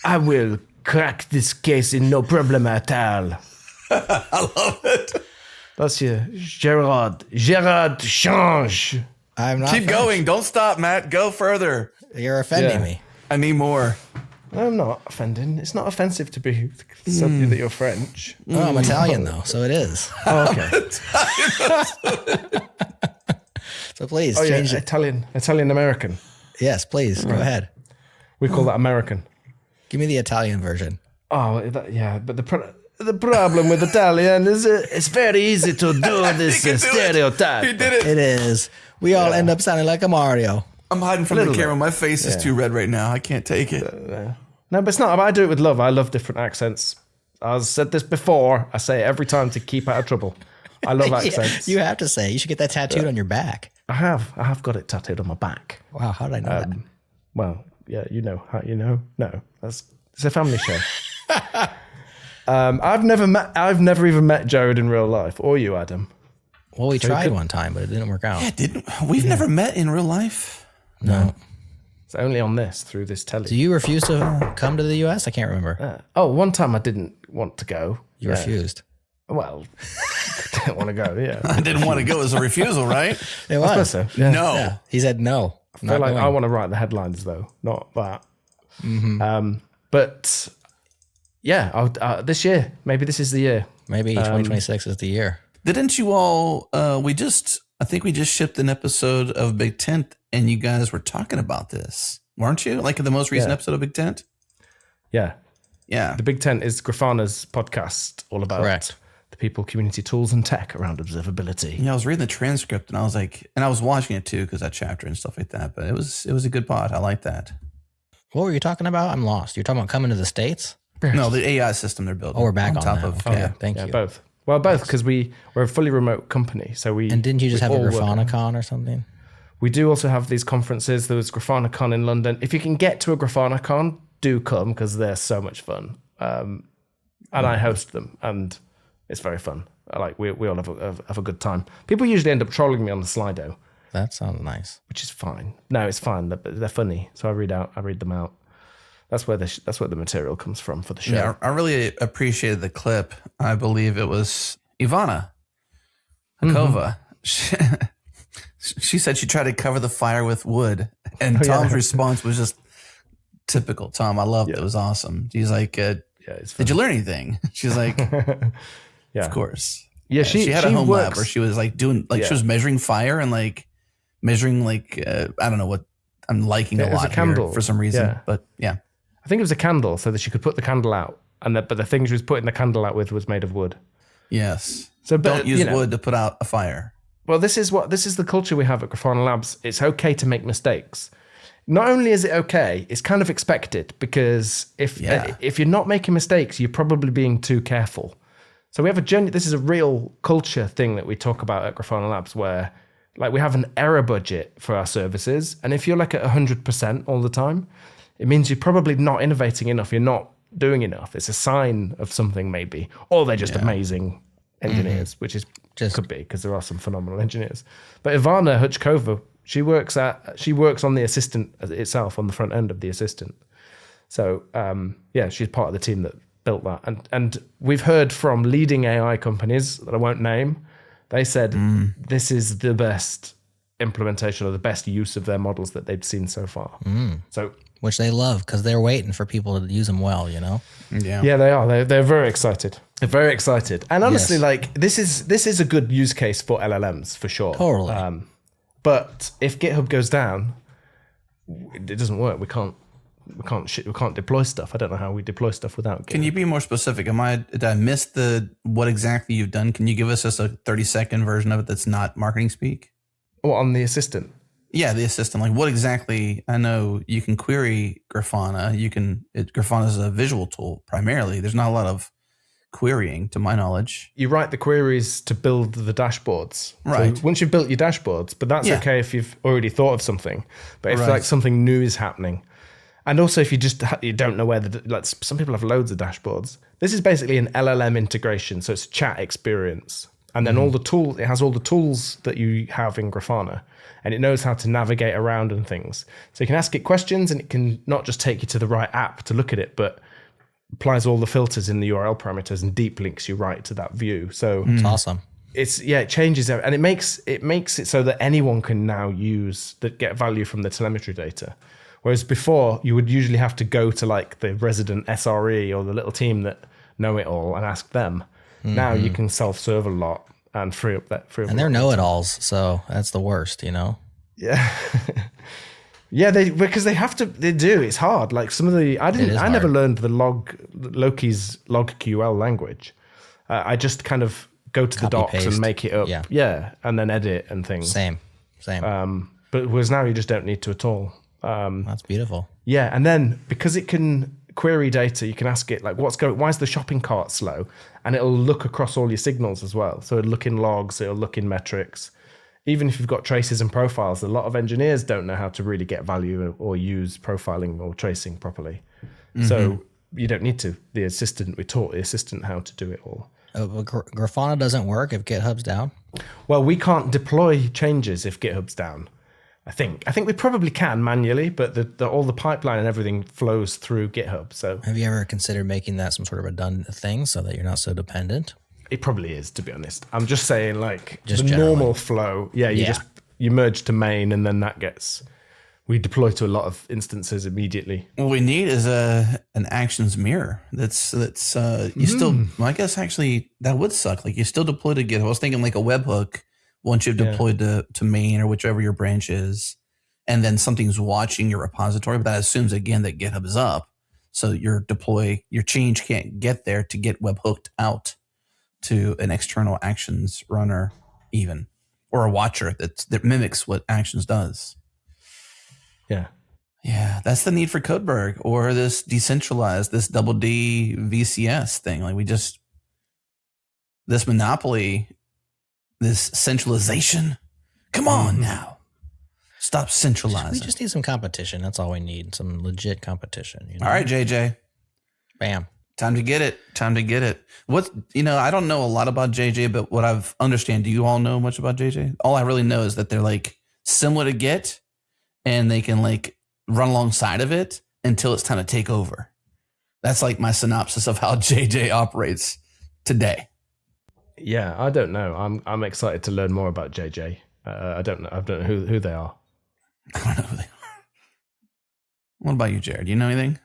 I will crack this case in no problem at all. I love it. That's your Jerod Change. I'm not Keep French. going. Don't stop, Matt. Go further. You're offending me. I need more. I'm not offending. It's not offensive to be something that you're French. Oh, I'm Italian though, so it is. Oh, okay. So please Oh, change yeah, it. Italian American. Yes, please go ahead. We call that American. Give me the Italian version. Oh, yeah, but the problem with Italian is it's very easy to do this He stereotype. did it. It is. We all end up sounding like a Mario. I'm hiding from the Little camera. bit. My face is too red right now. I can't take it. No, but it's not. I do it with love. I love different accents. I've said this before. I say it every time to keep out of trouble. I love accents. You have to say. You should get that tattooed on your back. I have got it tattooed on my back. Wow, how did I know that? Well, yeah, you know. How you know? No, it's a family show. I've never even met Jerod in real life, or you, Adam. Well, we tried one time, but it didn't work out. We've never met in real life. No. It's only on this through this telly. Do you refuse to come to the U.S.? I can't remember. One time I didn't want to go. You refused. Well, didn't want to go. Yeah, I didn't want to go as a refusal, right? It I was. suppose so. Yeah. No. Yeah. He said no. I feel like I want to write the headlines though, not that. But yeah, this year, maybe this is the year. Maybe 2026 is the year. Didn't you all? I think we just shipped an episode of Big Tent, and you guys were talking about this, weren't you? Like the most recent episode of Big Tent. Yeah, Yeah. the Big Tent is Grafana's podcast, all about Correct. the people, community, tools, and tech around observability. Yeah, I was reading the transcript, and I was like, and I was watching it too because that chapter and stuff like that. But it was a good pod. I like that. What were you talking about? I'm lost. You're talking about coming to the States? No, the AI system they're building. Oh, we're back on top that. of. Okay. Yeah. Thank Yeah, you. both. Well, both because we're a fully remote company, so we. And didn't you just we have a all work- GrafanaCon or something? We do also have these conferences. There was GrafanaCon in London. If you can get to a GrafanaCon, do come because they're so much fun. And I host them, and it's very fun. We all have a good time. People usually end up trolling me on the Slido, That sounds nice. which is fine. No, it's fine. They're funny, so I read them out. That's where the material comes from for the show. Yeah, I really appreciated the clip. I believe it was Ivana Hakova. She said she tried to cover the fire with wood, and Tom's response was just typical Tom. I loved it. It was awesome. He's like, It's "Did you learn anything?" She's like, Yeah. "Of course." Yeah, She had a home lab works- where she was like doing she was measuring fire and like measuring I don't know what I'm liking Yeah, a it was lot a candle. here for some reason, Yeah. but yeah. I think it was a candle, so that she could put the candle out, but the thing she was putting the candle out with was made of wood. Yes. So but, Don't use wood to put out a fire. Well, this is the culture we have at Grafana Labs. It's okay to make mistakes. Not only is it okay, it's kind of expected because if you're not making mistakes, you're probably being too careful. So we have this is a real culture thing that we talk about at Grafana Labs where we have an error budget for our services. And if you're at 100% all the time, it means you're probably not innovating enough. You're not doing enough. It's a sign of something maybe, or they're just amazing engineers, which is could be because there are some phenomenal engineers. But Ivana Huchkova, she works on the assistant itself, on the front end of the assistant. So she's part of the team that built that. And we've heard from leading AI companies that I won't name. They said this is the best implementation or the best use of their models that they've seen so far. So. Which they love because they're waiting for people to use them well, you know? Yeah, they are. They're very excited. They're very excited. And honestly, this is a good use case for LLMs for sure. Totally. But if GitHub goes down, it doesn't work. We can't deploy stuff. I don't know how we deploy stuff without GitHub. Can you be more specific? Did I miss what exactly you've done? Can you give us just a 30-second version of it that's not marketing speak? On the assistant? Yeah, the assistant. Like what exactly? I know you can query Grafana. Grafana is a visual tool primarily. There's not a lot of querying, to my knowledge. You write the queries to build the dashboards. Right. So once you've built your dashboards, but that's okay if you've already thought of something. But if like something new is happening, and also if you don't know where like some people have loads of dashboards. This is basically an LLM integration, so it's a chat experience, and then all the tools. It has all the tools that you have in Grafana, and it knows how to navigate around and things. So you can ask it questions, and it can not just take you to the right app to look at it, but applies all the filters in the URL parameters and deep links you right to that view. So It's awesome. it changes and it makes it so that anyone can now get value from the telemetry data. Whereas before you would usually have to go to like the resident SRE or the little team that know it all and ask them. Now you can self-serve a lot and free up. And they're know-it-alls, so that's the worst, you know? Yeah. Yeah, because they have to. They do. It's hard. Like some of the, I never learned the Loki's logql language. I just kind of go to the docs paste. and make it up. Yeah, and then edit and things. Same. But whereas now you just don't need to at all. That's beautiful. Yeah, and then because it can query data, you can ask it like, why is the shopping cart slow? And it'll look across all your signals as well. So it'll look in logs, it'll look in metrics. Even if you've got traces and profiles, a lot of engineers don't know how to really get value or use profiling or tracing properly. So you don't need to. We taught the assistant how to do it all. But Grafana doesn't work if GitHub's down? Well, we can't deploy changes if GitHub's down. I think we probably can manually, but all the pipeline and everything flows through GitHub. So have you ever considered making that some sort of redundant thing so that you're not so dependent? It probably is, to be honest. I'm just saying, like, just the generally. normal flow. Yeah, you merge to main, and then we deploy to a lot of instances immediately. What we need is an actions mirror. That's you still. Well, I guess actually that would suck. Like you still deploy to GitHub. I was thinking like a webhook once you've deployed to main or whichever your branch is, and then something's watching your repository. But that assumes again that GitHub is up, so your change can't get there to get webhooked out to an external actions runner even, or a watcher that mimics what actions does. Yeah. Yeah. That's the need for Codeberg or this decentralized, this double D VCS thing. Like this monopoly, this centralization. Come on now. Stop centralizing. We just need some competition. That's all we need. Some legit competition. You know? All right, JJ. Bam. Time to get it. I don't know a lot about JJ, but what I've understand, do you all know much about JJ? All I really know is that they're like similar to Git and they can like run alongside of it until it's time to take over. That's like my synopsis of how JJ operates today. Yeah, I don't know. I'm excited to learn more about JJ. I don't know who they are. I don't know who they are. What about you, Jerod? You know anything?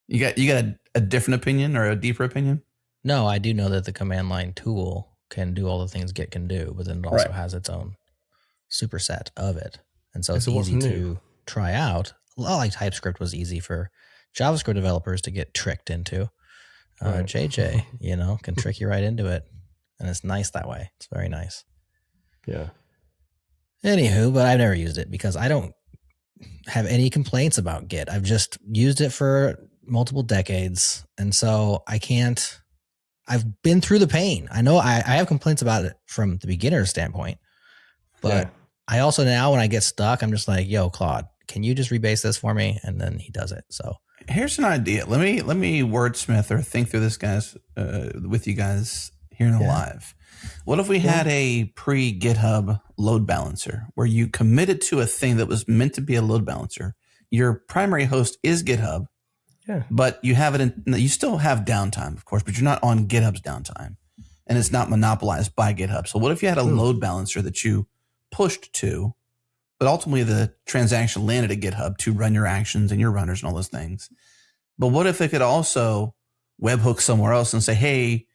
You got a different opinion or a deeper opinion? No, I do know that the command line tool can do all the things Git can do, but then it also has its own superset of it. And so it's easy to try out. A lot like TypeScript was easy for JavaScript developers to get tricked into. JJ, can trick you right into it. And it's nice that way. It's very nice. Yeah. Anywho, but I've never used it because I don't have any complaints about Git. I've just used it for multiple decades. And so I've been through the pain. I know I have complaints about it from the beginner's standpoint, but I also now when I get stuck, I'm just like, yo, Claude, can you just rebase this for me? And then he does it. So here's an idea. Let me wordsmith or think through this guys with you guys here in the live. What if we had a pre-GitHub load balancer where you committed to a thing that was meant to be a load balancer? Your primary host is GitHub, but you have it you still have downtime, of course, but you're not on GitHub's downtime, and it's not monopolized by GitHub. So what if you had a load balancer that you pushed to, but ultimately the transaction landed at GitHub to run your actions and your runners and all those things? But what if it could also webhook somewhere else and say, hey,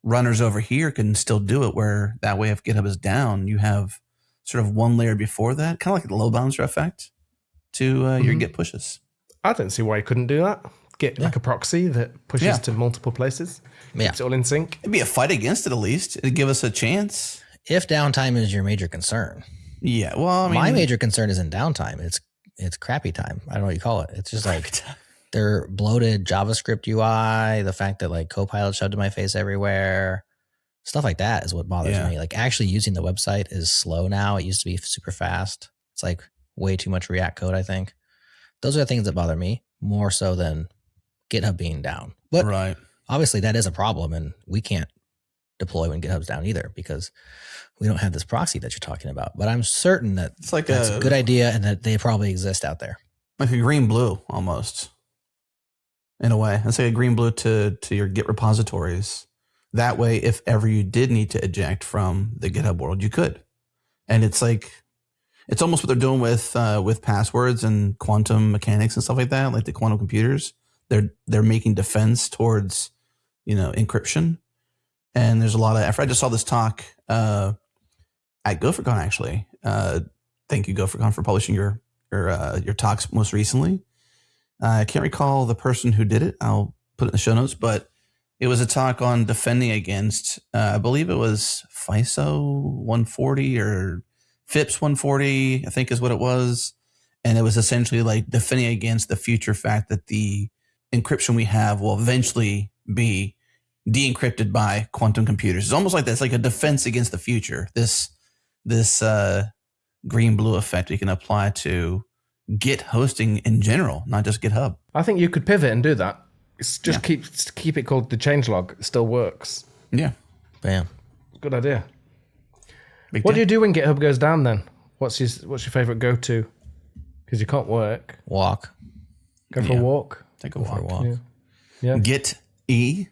runners over here can still do it, where that way if GitHub is down, you have sort of one layer before that, kind of like the load balancer effect to your Git pushes. I don't see why you couldn't do that. Get like a proxy that pushes to multiple places. Keeps it all in sync. It'd be a fight against it at least. It'd give us a chance. If downtime is your major concern. Yeah, well, I mean, my major concern isn't downtime. It's crappy time. I don't know what you call it. It's just like their bloated JavaScript UI, the fact that like Copilot shoved in my face everywhere, stuff like that is what bothers me. Like actually using the website is slow now. It used to be super fast. It's like way too much React code, I think. Those are the things that bother me more so than GitHub being down. But obviously that is a problem, and we can't deploy when GitHub's down either because we don't have this proxy that you're talking about. But I'm certain that it's like that's a good idea and that they probably exist out there. Like a green blue almost, in a way. It's like a green blue to your Git repositories. That way, if ever you did need to eject from the GitHub world, you could. And it's like, it's almost what they're doing with passwords and quantum mechanics and stuff like that, like the quantum computers. They're making defense towards, encryption. And there's a lot of effort. I just saw this talk at GopherCon, actually. Thank you, GopherCon, for publishing your talks most recently. I can't recall the person who did it. I'll put it in the show notes, but it was a talk on defending against, I believe it was FISO 140 or FIPS 140, I think is what it was. And it was essentially like defending against the future fact that the encryption we have will eventually be de-encrypted by quantum computers. It's almost like that's like a defense against the future. This green-blue effect you can apply to Git hosting in general, not just GitHub. I think you could pivot and do that. It's just keep it called the changelog. It still works. Yeah. Bam. Good idea. What do you do when GitHub goes down then? What's your favorite go-to? Because you can't work. Walk. Go for a walk. Take a walk. For a walk. Yeah. Get tea.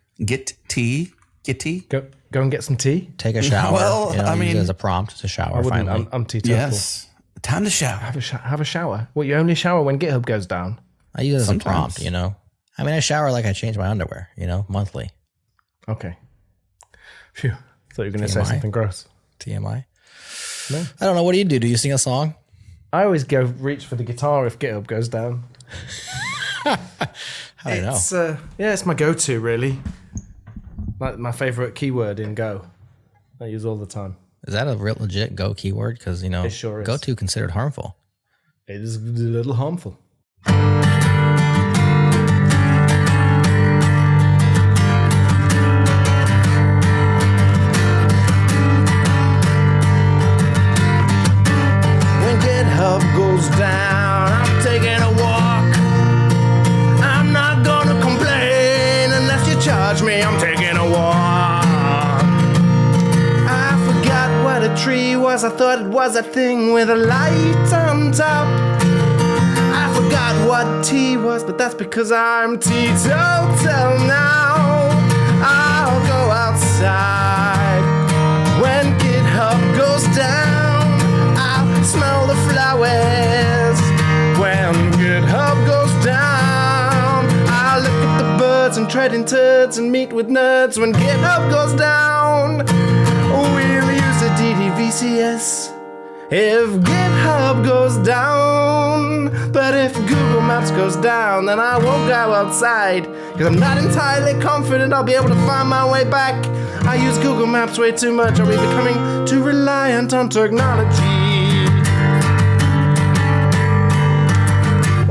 Go and get some tea. Take a shower. Well, I mean, use it as a prompt to shower. Finally, I'm teetotal. Yes. Time to shower. Have a shower. What, you only shower when GitHub goes down? I use it as a prompt. I mean, I shower like I change my underwear. Monthly. Okay. Phew. Thought you were going to say something gross. TMI. No. I don't know. What do? Do you sing a song? I always go reach for the guitar if GitHub goes down. I don't know. It's my go-to, really. Like my favorite keyword in Go. I use all the time. Is that a real legit Go keyword? Because, it sure is. Go-to considered harmful. It is a little harmful. When GitHub goes down, I'm taking a walk. I'm not gonna complain unless you charge me. I'm taking a walk. I forgot what a tree was. I thought it was a thing with a light on top. I forgot what tea was, but that's because I'm teetotal now. I'll go outside when GitHub goes down. I'll smell the flowers when GitHub goes down. I'll look at the birds and tread in turds and meet with nerds when GitHub goes down. We'll use a DDVCS if GitHub goes down. But if Google Maps goes down, then I won't go outside, because I'm not entirely confident I'll be able to find my way back. I use Google Maps way too much. Are we becoming too reliant on technology?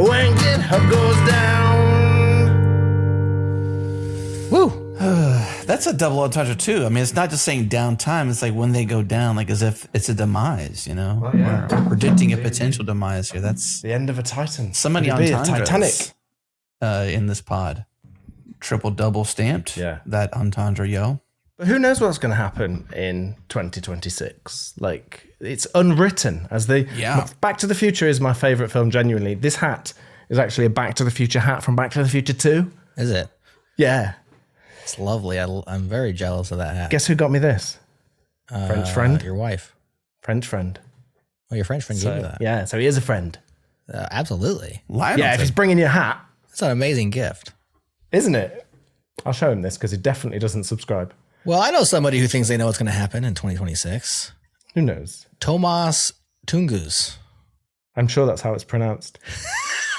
When GitHub goes down. Woo! That's a double entendre too. I mean, it's not just saying downtime. It's like when they go down, like as if it's a demise, We're predicting a potential demise here. That's the end of a Titan. So many entendres Titanic in this pod. Triple double stamped. Yeah. That entendre, yo. But who knows what's going to happen in 2026? Like, it's unwritten. Back to the Future is my favorite film, genuinely. This hat is actually a Back to the Future hat from Back to the Future 2. Is it? Yeah. It's lovely. I'm very jealous of that hat. Guess who got me this? French friend. Your wife. French friend. Oh, your French friend gave you that. Yeah, so he is a friend. Absolutely. If he's bringing you a hat. It's an amazing gift. Isn't it? I'll show him this because he definitely doesn't subscribe. Well, I know somebody who thinks they know what's going to happen in 2026. Who knows? Tom Tunguz. I'm sure that's how it's pronounced.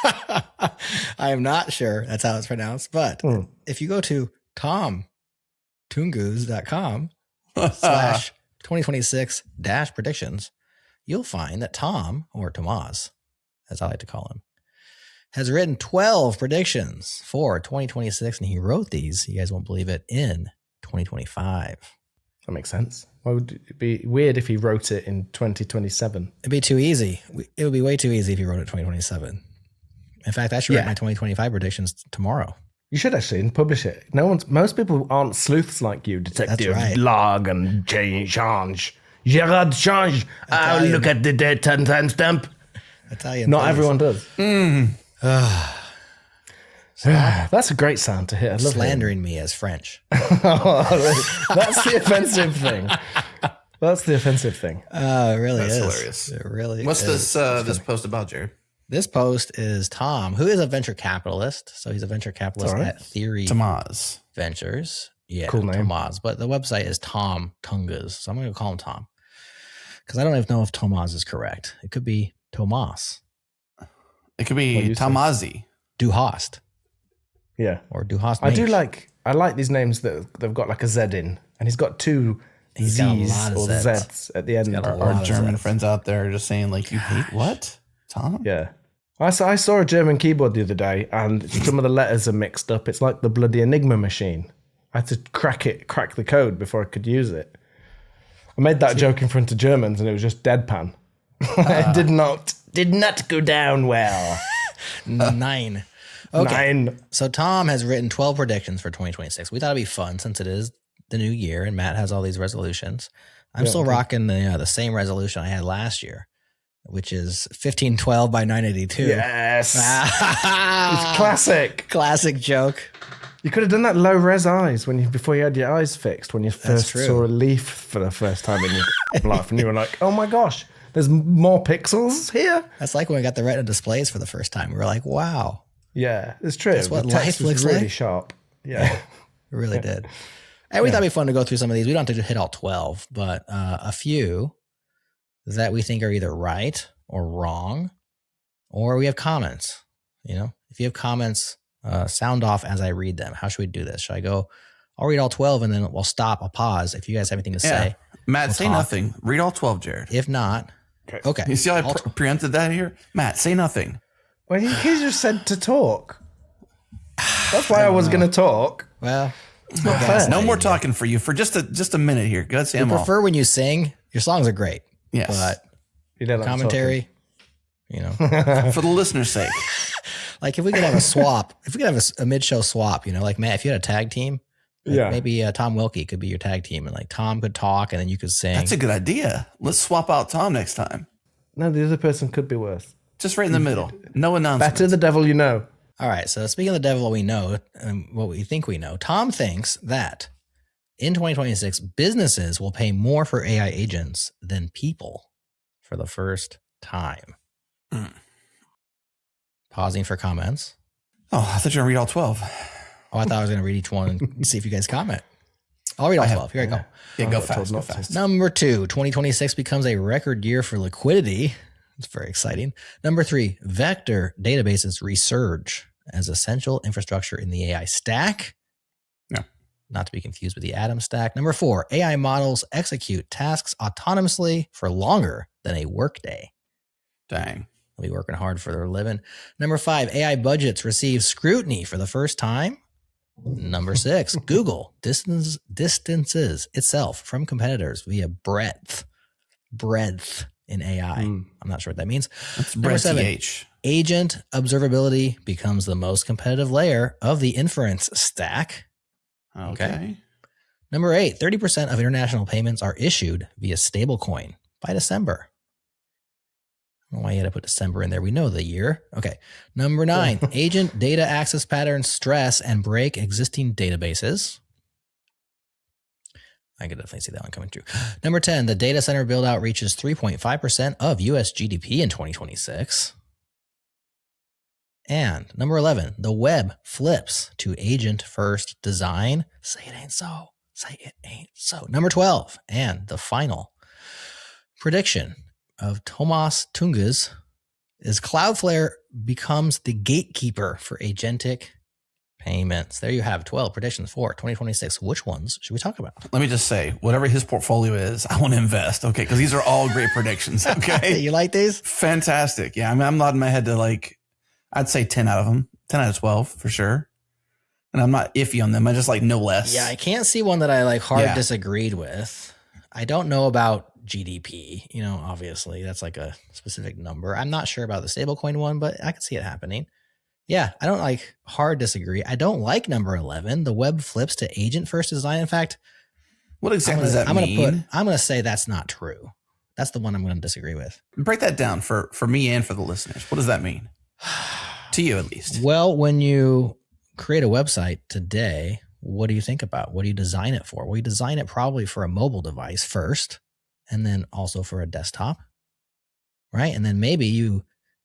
I am not sure that's how it's pronounced, but if you go to tomtunguz.com/2026-predictions, you'll find that Tom, or Tomas, as I like to call him, has written 12 predictions for 2026, and he wrote these, you guys won't believe it, in 2025. That makes sense. Why would it be weird if he wrote it in 2027? It'd be too easy. It would be way too easy if he wrote it 2027. In fact, I should write my 2025 predictions tomorrow. You should actually and publish it. Most people aren't sleuths like you, Detective right. Log and Change. Jerod change. Oh, look at the date and timestamp. Italian. Not things. everyone does. That's a great sound to hear. I love Slandering me as French. That's the offensive thing. That's the offensive thing. It really That's is. hilarious. It really What's is. this post about, Jerod? This post is Tom, who is a venture capitalist. So he's a venture capitalist All right. at Theory Tomaz. Ventures. Yeah, Cool name. Tomaz. But the website is Tom Tunguz. So I'm going to call him Tom. Because I don't even know if Tomaz is correct. It could be Tomas. It could What do be you say? Tamazi. Duhast. Yeah. Or Duhast. I like these names that they've got like a Z in, and he's got two He's got a Z's lot of or Zs. Z's at the end. got a Or- lot Our of German Zs. friends out there are just saying, like, you hate what? Tom? Yeah. I saw a German keyboard the other day, and some of the letters are mixed up. It's like the bloody Enigma machine. I had to crack the code before I could use it. I made that joke in front of Germans, and it was just deadpan. It did not go down well. 9. Okay. 9. So Tom has written 12 predictions for 2026. We thought it'd be fun since it is the new year and Matt has all these resolutions. I'm still rocking the same resolution I had last year, which is 1512 by 982. Yes. It's classic. Classic joke. You could have done that low res eyes before you had your eyes fixed when you first true. saw a leaf for the first time in your life, and you were like, "Oh my gosh, there's more pixels here." That's like when we got the retina displays for the first time. We were like, wow, Yeah, it's true. That's what the text life was looks really like? sharp. Yeah, it really did. And we thought it'd be fun to go through some of these. We don't have to hit all 12, but a few that we think are either right or wrong, or we have comments. You know, if you have comments, sound off as I read them. How should we do this? Should I go? I'll read all 12 and then we'll stop. I'll pause. If you guys have anything to say, Matt, we'll say talk. nothing. Read all 12, Jerod. If not, okay. You see how I preempted that here? Matt, say nothing. well, he just said to talk. That's why I was going to talk. Well, It's not fair. No more talking for you for just a minute here. Go ahead, say I them all. prefer when you sing. Your songs are great, Yes. but You don't like commentary, you know, For the listener's sake. like if we could have a swap, if we could have a mid-show swap, you know, like Matt, if you had a tag team, like Yeah. maybe Tom Wilkie could be your tag team, and like Tom could talk, and then you could sing. That's a good idea. Let's swap out Tom next time. No, the other person could be worse. Just right in the middle. No announcement. Better the devil you know. All right. So speaking of the devil we know and what we think we know, Tom thinks that in 2026, businesses will pay more for AI agents than people for the first time. Pausing for comments. Oh, I thought you were going to read all 12. Oh, I thought I was going to read each one and see if you guys comment. I'll read all 12. Here I go. Yeah, I go got told fast. Go not to. fast. Number 2, 2026 becomes a record year for liquidity. It's very exciting. Number 3, vector databases resurge as essential infrastructure in the AI stack. Yeah. Not to be confused with the Atom stack. Number 4, AI models execute tasks autonomously for longer than a workday. Dang. They'll be working hard for their living. Number 5, AI budgets receive scrutiny for the first time. Number 6, Google distances itself from competitors via breadth in AI. I'm not sure what that means. That's Number Brett 7, TH. agent observability becomes the most competitive layer of the inference stack. Okay. Number 8, 30% of international payments are issued via stablecoin by December. I don't know why you had to put December in there. We know the year. Okay. Number 9, agent data access patterns stress and break existing databases. I could definitely see that one coming true. Number 10, the data center build out reaches 3.5% of US GDP in 2026. And number 11, the web flips to agent first design. Say it ain't so. Say it ain't so. Number 12, and the final prediction of Tom Tunguz is Cloudflare becomes the gatekeeper for agentic payments. There you have 12 predictions for 2026. Which ones should we talk about? Let me just say, whatever his portfolio is, I want to invest. Okay. Because these are all great predictions. Okay. You like these? Fantastic. Yeah. I'm nodding my head to like, I'd say 10 out of them, 10 out of 12 for sure. And I'm not iffy on them. I just like no less. Yeah, I can't see one that I like disagreed with. I don't know about GDP, obviously that's like a specific number. I'm not sure about the stablecoin one, but I could see it happening. Yeah, I don't like hard disagree. I don't like number 11. The web flips to agent first design. In fact, what exactly does that mean? I'm going to say that's not true. That's the one I'm going to disagree with. Break that down for me and for the listeners. What does that mean? To you, at least. Well, when you create a website today, what do you think about? What do you design it for? Well, you design it probably for a mobile device first, and then also for a desktop, right? And then maybe you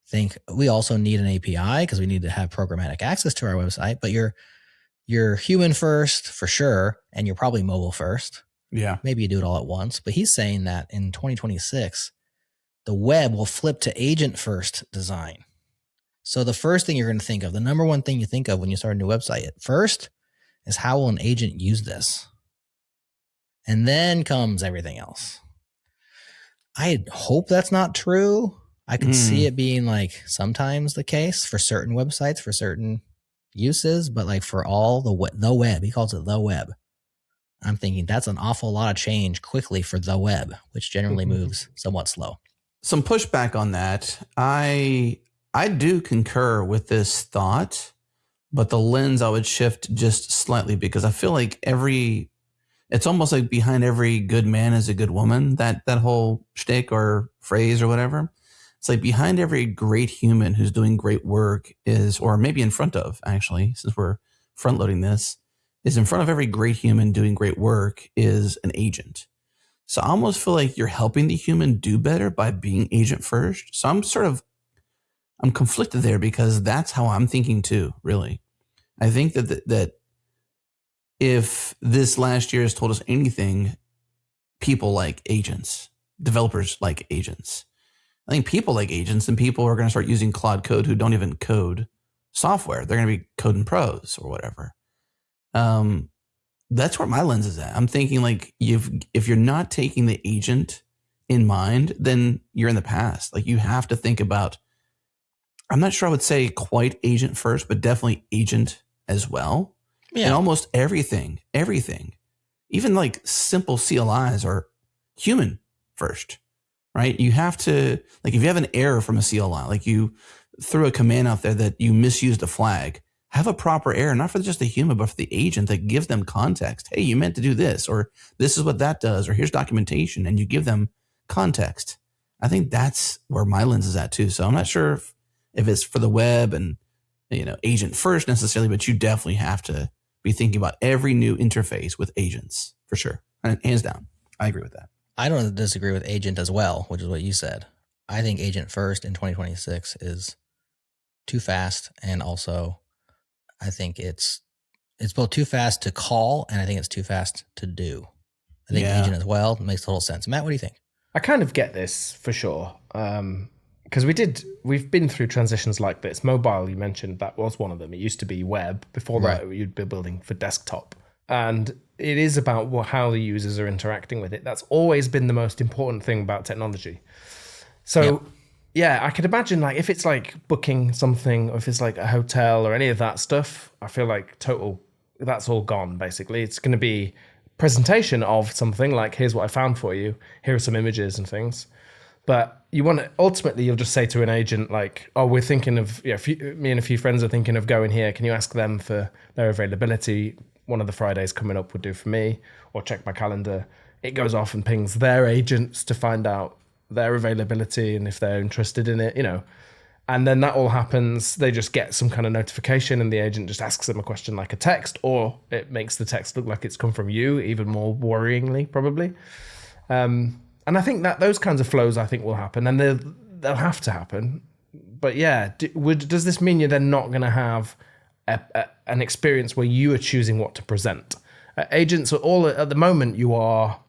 think we also need an API because we need to have programmatic access to our website, but you're human first for sure, and you're probably mobile first. Yeah. Maybe you do it all at once, but he's saying that in 2026, the web will flip to agent first design. So the first thing you're going to think of, the number one thing you think of when you start a new website at first is how will an agent use this? And then comes everything else. I hope that's not true. I could see it being like sometimes the case for certain websites, for certain uses, but like for all the web, he calls it the web. I'm thinking that's an awful lot of change quickly for the web, which generally moves somewhat slow. Some pushback on that. I do concur with this thought, but the lens I would shift just slightly because I feel like it's almost like behind every good man is a good woman, that whole shtick or phrase or whatever. It's like behind every great human who's doing great work is, or maybe in front of, actually, since we're front loading this, is in front of every great human doing great work is an agent. So I almost feel like you're helping the human do better by being agent first. So I'm conflicted there because that's how I'm thinking too, really. I think that if this last year has told us anything, people like agents, developers like agents. I think people like agents, and people are going to start using Claude Code who don't even code software. They're going to be coding pros or whatever. That's where my lens is at. I'm thinking like if you're not taking the agent in mind, then you're in the past. Like you have to think about, I'm not sure I would say quite agent first, but definitely agent as well. Yeah. And almost everything, even like simple CLIs are human first, right? You have to, like if you have an error from a CLI, like you threw a command out there that you misused a flag, have a proper error, not for just the human, but for the agent that gives them context. Hey, you meant to do this, or this is what that does, or here's documentation, and you give them context. I think that's where my lens is at too. So I'm not sure if it's for the web and, agent first necessarily, but you definitely have to be thinking about every new interface with agents for sure. And hands down, I agree with that. I don't disagree with agent as well, which is what you said. I think agent first in 2026 is too fast, and also I think it's both too fast to call, and I think it's too fast to do. I think agent as well makes total sense. Matt, what do you think? I kind of get this for sure. Because we've been through transitions like this. Mobile, you mentioned, that was one of them. It used to be web. Before that, you'd be building for desktop. And it is about how the users are interacting with it. That's always been the most important thing about technology. So, yeah, I could imagine like if it's like booking something, or if it's like a hotel or any of that stuff, I feel like that's all gone, basically. It's going to be presentation of something like, here's what I found for you. Here are some images and things. But ultimately, you'll just say to an agent like, oh, we're thinking of, me and a few friends are thinking of going here. Can you ask them for their availability? One of the Fridays coming up would do for me, or check my calendar. It goes off and pings their agents to find out their availability and if they're interested in it, And then that all happens. They just get some kind of notification, and the agent just asks them a question like a text, or it makes the text look like it's come from you, even more worryingly, probably. And I think that those kinds of flows, I think, will happen, and they'll have to happen. But yeah, does this mean you're then not going to have an experience where you are choosing what to present? Agents are all, at the moment, you are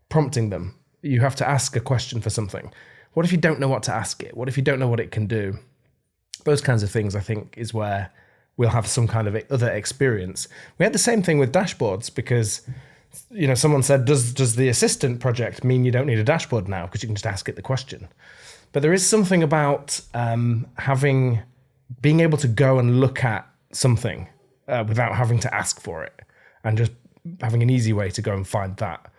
prompting them. You have to ask a question for something. What if you don't know what to ask it? What if you don't know what it can do? Those kinds of things, I think, is where we'll have some kind of other experience. We had the same thing with dashboards because, someone said, does the assistant project mean you don't need a dashboard now because you can just ask it the question? But there is something about having being able to go and look at something without having to ask for it, and just having an easy way to go and find that.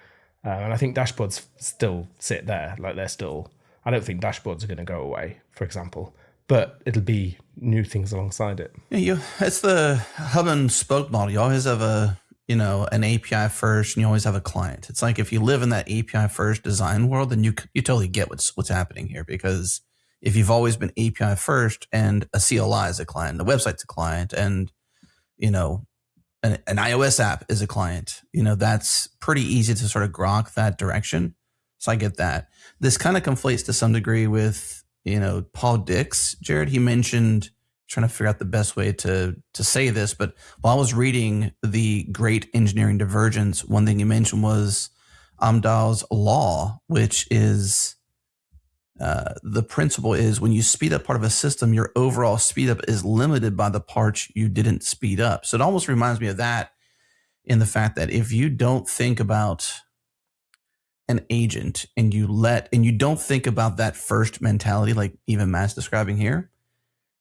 And I think dashboards still sit there. Like they're still, I don't think dashboards are going to go away, for example, but it'll be new things alongside it. Yeah, it's the hub and spoke model. You always have an API first, and you always have a client. It's like if you live in that API first design world, then you totally get what's happening here, because if you've always been API first and a CLI is a client, the website's a client, and an iOS app is a client, that's pretty easy to sort of grok that direction. So I get that. This kind of conflates to some degree with, Paul Dix, Jerod. He mentioned, trying to figure out the best way to say this, but while I was reading The Great Engineering Divergence, one thing he mentioned was Amdahl's law, which is the principle is when you speed up part of a system, your overall speed up is limited by the parts you didn't speed up. So it almost reminds me of that, in the fact that if you don't think about an agent and you don't think about that first mentality, like even Matt's describing here,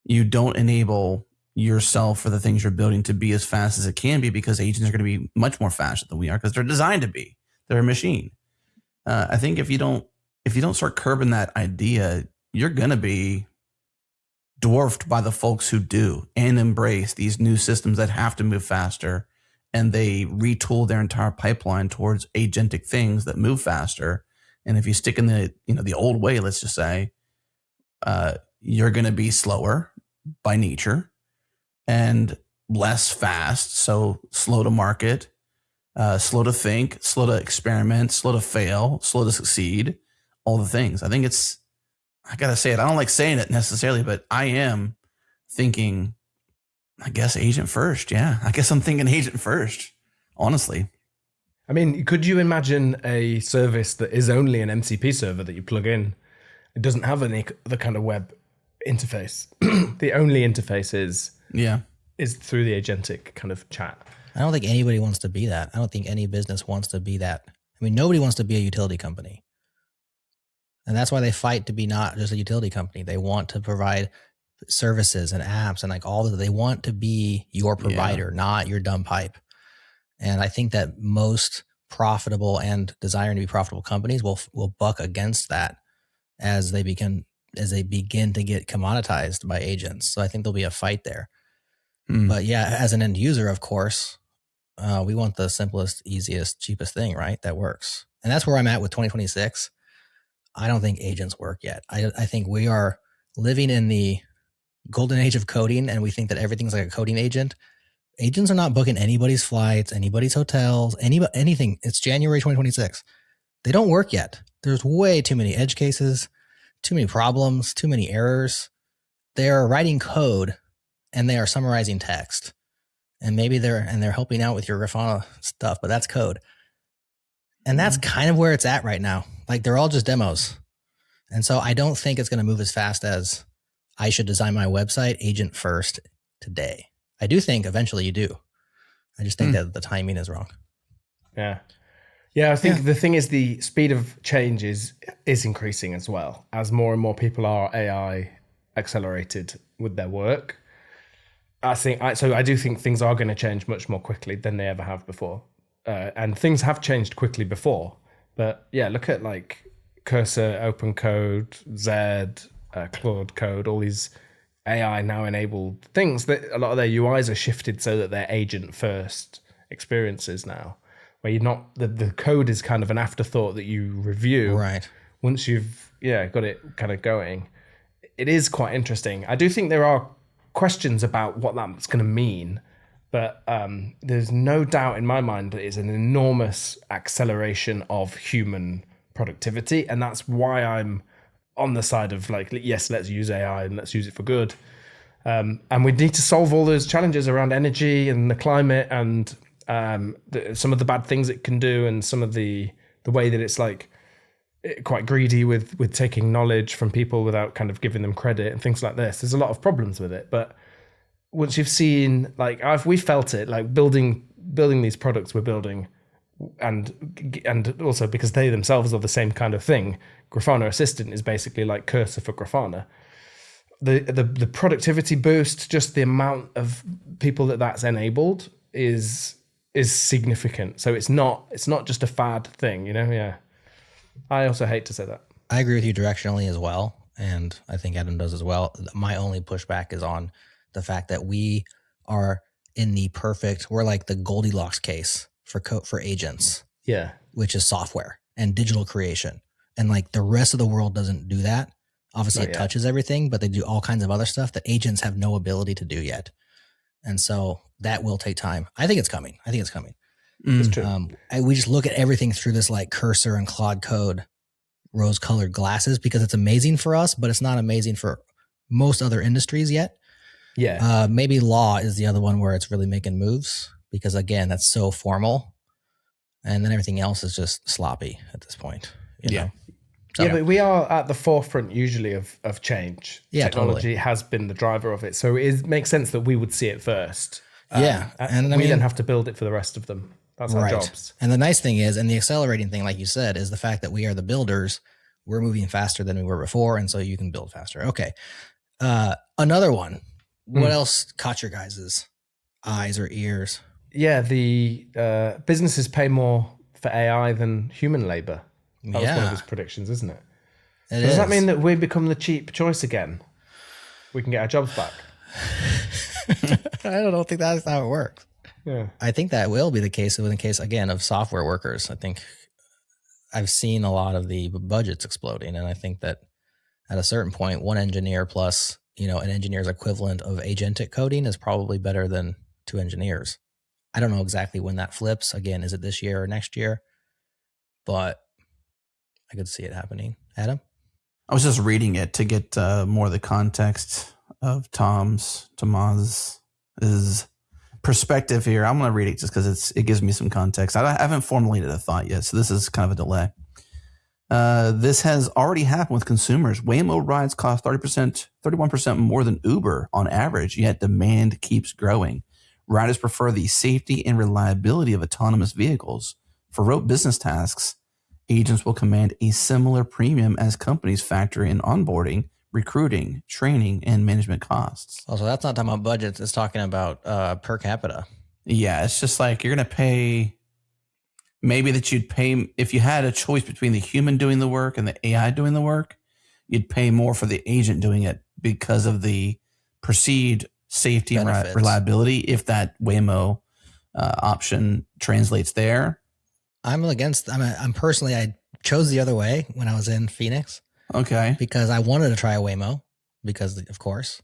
you don't enable yourself for the things you're building to be as fast as it can be, because agents are going to be much more faster than we are, because they're designed to be. They're a machine. I think if you don't start curbing that idea, you're going to be dwarfed by the folks who do and embrace these new systems that have to move faster, and they retool their entire pipeline towards agentic things that move faster. And if you stick in the old way, let's just say, you're going to be slower by nature and less fast. So slow to market, slow to think, slow to experiment, slow to fail, slow to succeed. All the things. I think I got to say it. I don't like saying it necessarily, but I am thinking, I guess, agent first. Yeah. I guess I'm thinking agent first, honestly. I mean, could you imagine a service that is only an MCP server that you plug in? It doesn't have any other kind of web interface. The only interface is through the agentic kind of chat. I don't think anybody wants to be that. I don't think any business wants to be that. I mean, nobody wants to be a utility company. And that's why they fight to be not just a utility company. They want to provide services and apps and like all of that. They want to be your provider, not your dumb pipe. And I think that most profitable and desiring to be profitable companies will buck against that as they begin to get commoditized by agents. So I think there'll be a fight there. But yeah, as an end user, of course, we want the simplest, easiest, cheapest thing, right? That works. And that's where I'm at with 2026. I don't think agents work yet. I think we are living in the golden age of coding, and we think that everything's like a coding agent. Agents are not booking anybody's flights, anybody's hotels, anything. It's January 2026. They don't work yet. There's way too many edge cases, too many problems, too many errors. They are writing code and they are summarizing text. And maybe they're helping out with your Grafana stuff, but that's code. And that's kind of where it's at right now. Like they're all just demos. And so I don't think it's going to move as fast as I should design my website agent first today. I do think eventually you do. I just think that the timing is wrong. Yeah. Yeah, I think the thing is the speed of change is increasing as well as more and more people are AI accelerated with their work. I do think things are going to change much more quickly than they ever have before. And things have changed quickly before. But yeah, look at like Cursor, OpenCode, Zed, Claude Code, all these AI now enabled things that a lot of their UIs are shifted so that they're agent first experiences now, where you're not, the code is kind of an afterthought that you review. Right. Once you've got it kind of going. It is quite interesting. I do think there are questions about what that's going to mean, but there's no doubt in my mind that it's an enormous acceleration of human productivity, and that's why I'm on the side of like, yes, let's use AI and let's use it for good. And we need to solve all those challenges around energy and the climate and some of the bad things it can do, and some of the way that it's like quite greedy with taking knowledge from people without kind of giving them credit and things like this. There's a lot of problems with it, but once you've seen, like we felt it, like building these products we're building, and also because they themselves are the same kind of thing. Grafana Assistant is basically like Cursor for Grafana. the productivity boost, just the amount of people that's enabled is significant. So it's not just a fad thing, you know? Yeah. I also hate to say that. I agree with you directionally as well. And I think Adam does as well. My only pushback is on the fact that we are in we're like the Goldilocks case for agents. Yeah. Which is software and digital creation. And like the rest of the world doesn't do that. Obviously it touches everything, but they do all kinds of other stuff that agents have no ability to do yet. And so that will take time. I think it's coming. It's true. We just look at everything through this like cursor and Claude Code rose-colored glasses because it's amazing for us, but it's not amazing for most other industries yet. Yeah. Maybe law is the other one where it's really making moves because again, that's so formal. And then everything else is just sloppy at this point. You know? So, but we are at the forefront usually of change. Yeah, Technology has been the driver of it. So it makes sense that we would see it first. And we then have to build it for the rest of them. That's our jobs. And the nice thing is, and the accelerating thing, like you said, is the fact that we are the builders. We're moving faster than we were before. And so you can build faster. Okay. Another one. What else caught your guys' eyes or ears? Yeah, the businesses pay more for AI than human labor. That was one of his predictions, isn't it? Does that mean that we become the cheap choice again? We can get our jobs back? I don't think that's how it works. Yeah. I think that will be the case in the case, again, of software workers. I think I've seen a lot of the budgets exploding. And I think that at a certain point, one engineer plus, an engineer's equivalent of agentic coding is probably better than 2 engineers. I don't know exactly when that flips. Again, is it this year or next year? But I could see it happening. Adam? I was just reading it to get more of the context of Tom's perspective here. I'm going to read it just because it gives me some context. I haven't formulated a thought yet, so this is kind of a delay. This has already happened with consumers. Waymo rides cost 31% more than Uber on average, yet demand keeps growing. Riders prefer the safety and reliability of autonomous vehicles. For rote business tasks, agents will command a similar premium as companies factor in onboarding, recruiting, training, and management costs. Oh, so that's not talking about budgets. It's talking about per capita. Yeah, it's just like you're going to pay, maybe that you'd pay, if you had a choice between the human doing the work and the AI doing the work, you'd pay more for the agent doing it because of the perceived safety Benefits. and reliability if that Waymo option translates there. I'm personally, I chose the other way when I was in Phoenix. Okay. Because I wanted to try a Waymo, because of course,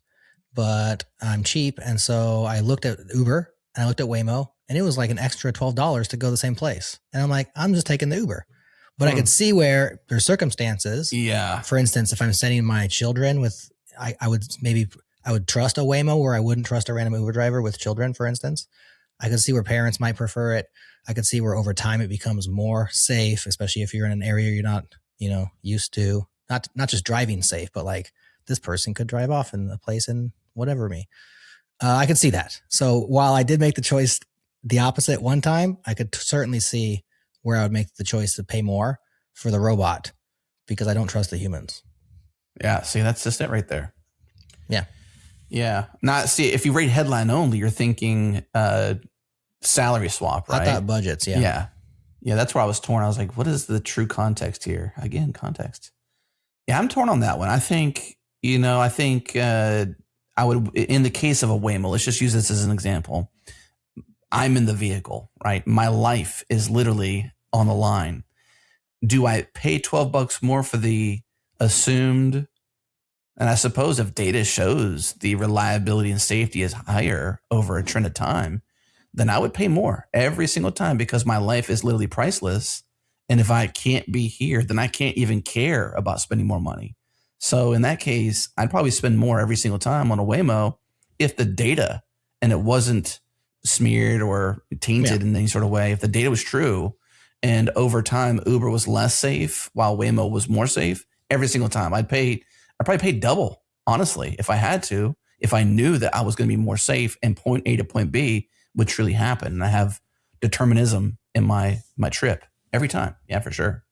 but I'm cheap. And so I looked at Uber and I looked at Waymo and it was like an extra $12 to go the same place. And I'm like, I'm just taking the Uber. But I could see where there's circumstances. Yeah. For instance, if I'm sending my children with, I would trust a Waymo where I wouldn't trust a random Uber driver with children, for instance. I could see where parents might prefer it. I could see where over time it becomes more safe, especially if you're in an area you're not, used to. Not just driving safe, but like this person could drive off in a place and whatever me. I could see that. So while I did make the choice the opposite one time, I could certainly see where I would make the choice to pay more for the robot because I don't trust the humans. Yeah. See, that's just it right there. Yeah. Yeah. If you rate headline only, you're thinking salary swap, right? I thought budgets. Yeah. Yeah. Yeah. That's where I was torn. I was like, what is the true context here? Again, context. Yeah, I'm torn on that one. I think I would, in the case of a Waymo, let's just use this as an example. I'm in the vehicle, right? My life is literally on the line. Do I pay $12 more for the assumed? And I suppose if data shows the reliability and safety is higher over a trend of time, then I would pay more every single time because my life is literally priceless. And if I can't be here, then I can't even care about spending more money. So in that case, I'd probably spend more every single time on a Waymo if the data and it wasn't smeared or tainted in any sort of way. If the data was true and over time Uber was less safe while Waymo was more safe, every single time I'd probably pay double, honestly, if I had to, if I knew that I was going to be more safe and point A to point B would truly happen. And I have determinism in my trip every time. Yeah, for sure.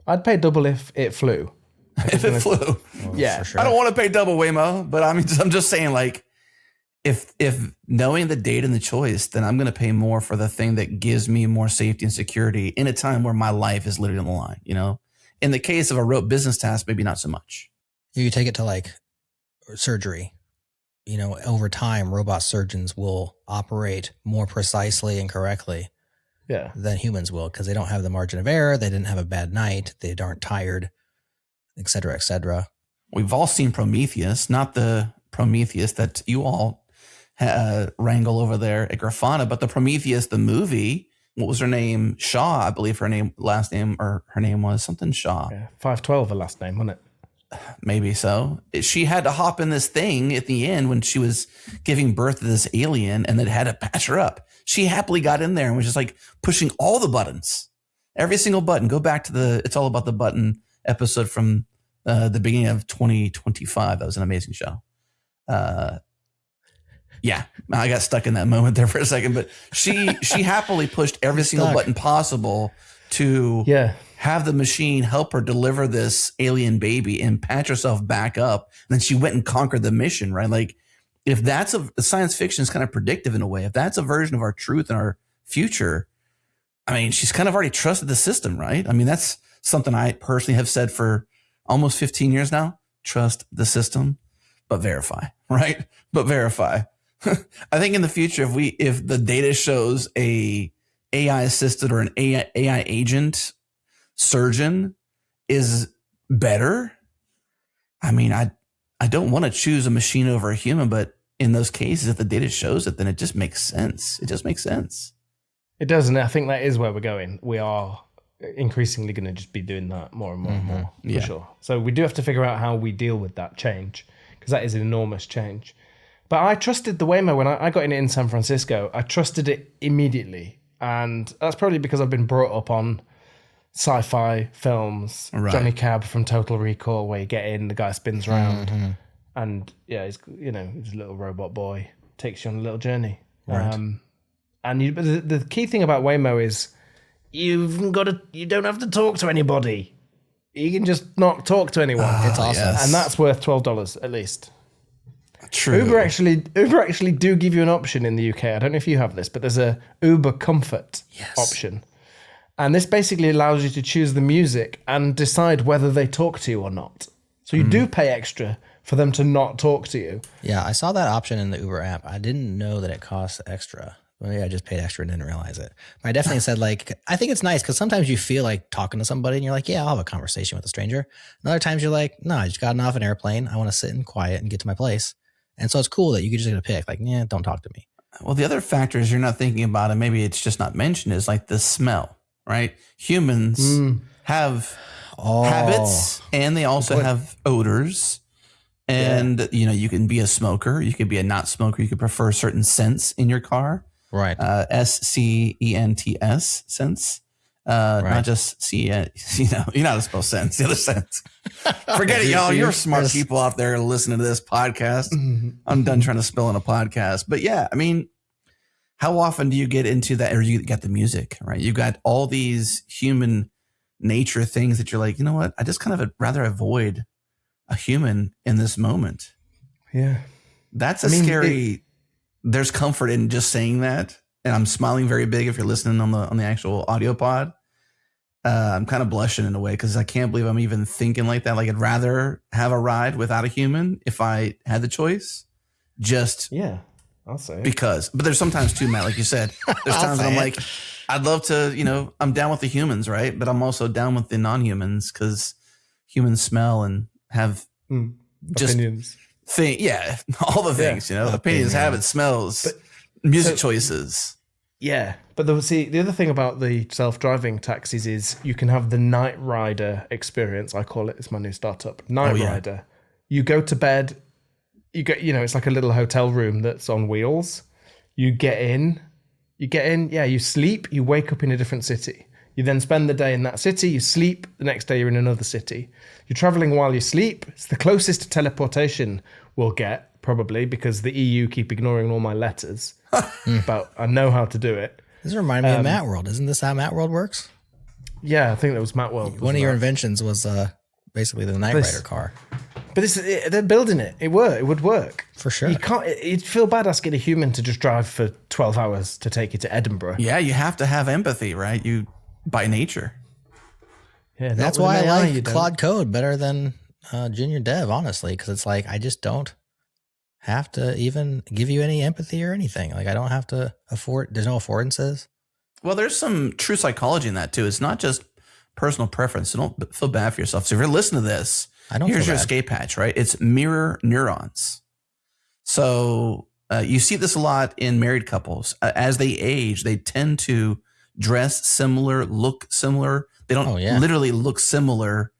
I'd pay double if it flew. if it flew. Well, Yeah. for sure. I don't want to pay double, Waymo, but I'm just saying, like, if knowing the date and the choice, then I'm going to pay more for the thing that gives me more safety and security in a time where my life is literally on the line. You know, in the case of a rote business task, maybe not so much. You take it to like surgery. You know, over time, robot surgeons will operate more precisely and correctly than humans will because they don't have the margin of error. They didn't have a bad night. They aren't tired, et cetera, et cetera. We've all seen Prometheus, not the Prometheus that you all wrangle over there at Grafana, but the Prometheus, the movie. What was her name? Shaw, I believe her name was something Shaw. Yeah, 512 her last name, wasn't it? Maybe so. She had to hop in this thing at the end when she was giving birth to this alien and then had to patch her up. She happily got in there and was just like pushing all the buttons, every single button. Go back to the It's All About the Button episode from the beginning of 2025. That was an amazing show. Yeah, I got stuck in that moment there for a second, but she happily pushed every single button possible to have the machine help her deliver this alien baby and patch herself back up. And then she went and conquered the mission, right? Like, if that's science fiction is kind of predictive in a way. If that's a version of our truth and our future, I mean, she's kind of already trusted the system, right? I mean, that's something I personally have said for almost 15 years now. Trust the system, but verify, right? But verify. I think in the future, if the data shows a AI assisted or an AI agent surgeon is better, I mean, I don't want to choose a machine over a human, but in those cases, if the data shows it, then it just makes sense. It just makes sense. It does, and I think that is where we're going. We are increasingly going to just be doing that more and more and more, for sure. So we do have to figure out how we deal with that change, because that is an enormous change. But I trusted the Waymo when I got in San Francisco. I trusted it immediately. And that's probably because I've been brought up on sci-fi films. Right. Johnny Cab from Total Recall, where you get in, the guy spins around. And yeah, he's a little robot boy, takes you on a little journey. Right. But the key thing about Waymo is you don't have to talk to anybody. You can just not talk to anyone. It's awesome. Yes. And that's worth $12 at least. True. Uber actually do give you an option in the UK. I don't know if you have this, but there's a Uber Comfort option. And this basically allows you to choose the music and decide whether they talk to you or not. So you do pay extra for them to not talk to you. Yeah, I saw that option in the Uber app. I didn't know that it costs extra. Maybe I just paid extra and didn't realize it. But I definitely said, like, I think it's nice because sometimes you feel like talking to somebody and you're like, yeah, I'll have a conversation with a stranger. And other times you're like, no, I just gotten off an airplane. I want to sit in quiet and get to my place. And so it's cool that you can just get a pick, like, yeah, don't talk to me. Well, the other factors you're not thinking about, and maybe it's just not mentioned, is like the smell, right? Humans have habits, and they also have odors. And, you can be a smoker. You could be a not smoker. You could prefer certain scents in your car. Right. SCENTS, scents. Not just you're not to spell sense, the other sense. Forget it, y'all. You're smart people out there listening to this podcast. I'm done trying to spell in a podcast. But yeah, I mean, how often do you get into that? Or you got the music, right? You got all these human nature things that you're like, you know what? I just kind of rather avoid a human in this moment. Yeah. That's scary. There's comfort in just saying that. And I'm smiling very big if you're listening on the actual audio pod. I'm kind of blushing in a way because I can't believe I'm even thinking like that. Like, I'd rather have a ride without a human if I had the choice. I'll say because. But there's sometimes too, Matt, like you said, there's times when I'm like, I'd love to, I'm down with the humans, right? But I'm also down with the non-humans because humans smell and have just opinions. All the things, opinions, habits, smells, music choices. Yeah. But the other thing about the self-driving taxis is you can have the Night Rider experience. I call it. It's my new startup. Night Rider. You go to bed. You get, it's like a little hotel room that's on wheels. You get in. Yeah, you sleep. You wake up in a different city. You then spend the day in that city. You sleep. The next day you're in another city. You're traveling while you sleep. It's the closest to teleportation we'll get, probably, because the EU keep ignoring all my letters about I know how to do it. This reminds me of Mat World. Isn't this how Mat World works? Yeah, I think that was Mat World. One of your inventions was basically the Knight Rider car. But they're building it. It would work. For sure. You can't. You'd feel bad asking a human to just drive for 12 hours to take you to Edinburgh. Yeah, you have to have empathy, right? You by nature. Yeah, That's why I like Claude Code better than Junior Dev, honestly, because it's like I just don't have to even give you any empathy or anything. Like I don't have to afford. There's no affordances. Well, there's some true psychology in that too. It's not just personal preference. So don't feel bad for yourself. So if you're listening to this, here's your escape hatch, right? It's mirror neurons. So you see this a lot in married couples. As they age, they tend to dress similar, look similar. They don't literally look similar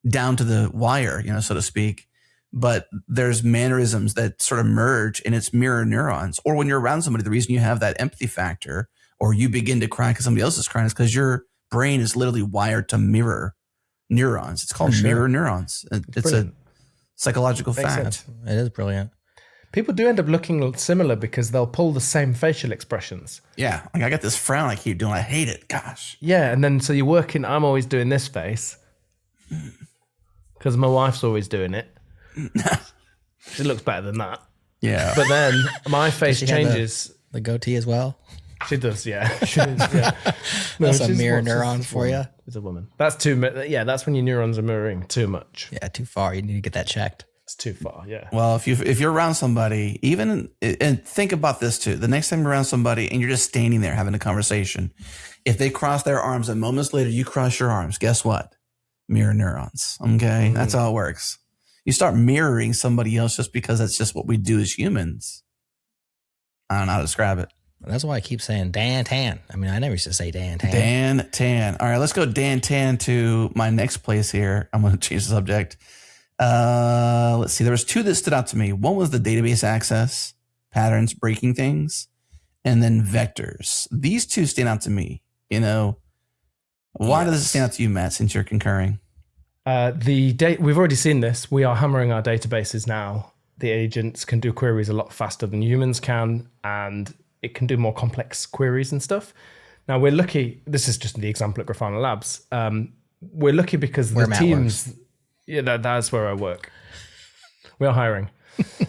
down to the wire, so to speak. But there's mannerisms that sort of merge, and it's mirror neurons. Or when you're around somebody, the reason you have that empathy factor, or you begin to cry because somebody else is crying, is because your brain is literally wired to mirror neurons. It's called mirror neurons. It's a psychological fact. It is brilliant. People do end up looking similar because they'll pull the same facial expressions. Yeah. Like I got this frown I keep doing. I hate it. Gosh. Yeah. And then so you're working, I'm always doing this face because my wife's always doing it. She looks better than that. Yeah. But then my face changes. The goatee as well. She does, yeah. She does, yeah. No, that's a mirror neuron for you. It's a woman. That's that's when your neurons are mirroring too much. Yeah, too far. You need to get that checked. It's too far, yeah. Well, if you're around somebody, and think about this too. The next time you're around somebody and you're just standing there having a conversation, if they cross their arms and moments later you cross your arms, guess what? Mirror neurons. Okay, that's how it works. You start mirroring somebody else just because that's just what we do as humans. I don't know how to describe it. That's why I keep saying Dan Tan. I mean, I never used to say Dan Tan. Dan Tan. All right, let's go Dan Tan to my next place here. I'm going to change the subject. Let's see. There was two that stood out to me. One was the database access, patterns, breaking things, and then vectors. These two stand out to me. Why does it stand out to you, Matt, since you're concurring? We've already seen this. We are hammering our databases now. The agents can do queries a lot faster than humans can, and it can do more complex queries and stuff. Now we're lucky. This is just the example at Grafana Labs. We're lucky because the teams. Yeah, that's where I work. We are hiring.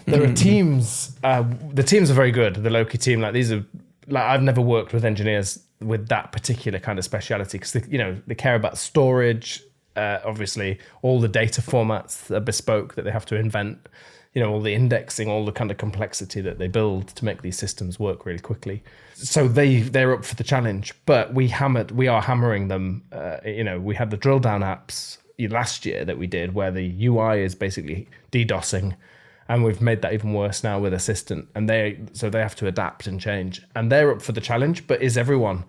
There are teams. The teams are very good. The Loki team, I've never worked with engineers with that particular kind of speciality because they care about storage. Obviously, all the data formats that are bespoke that they have to invent. All the indexing, all the kind of complexity that they build to make these systems work really quickly. So they're up for the challenge, but we are hammering them. We had the drill down apps last year that we did where the UI is basically DDoSing, and we've made that even worse now with Assistant, and they have to adapt and change, and they're up for the challenge. But is everyone?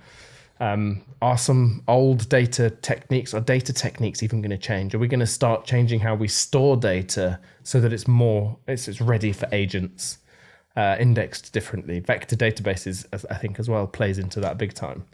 Are some old data techniques even going to change? Are we going to start changing how we store data so that it's ready for agents, indexed differently? Vector databases, I think, as well, plays into that big time.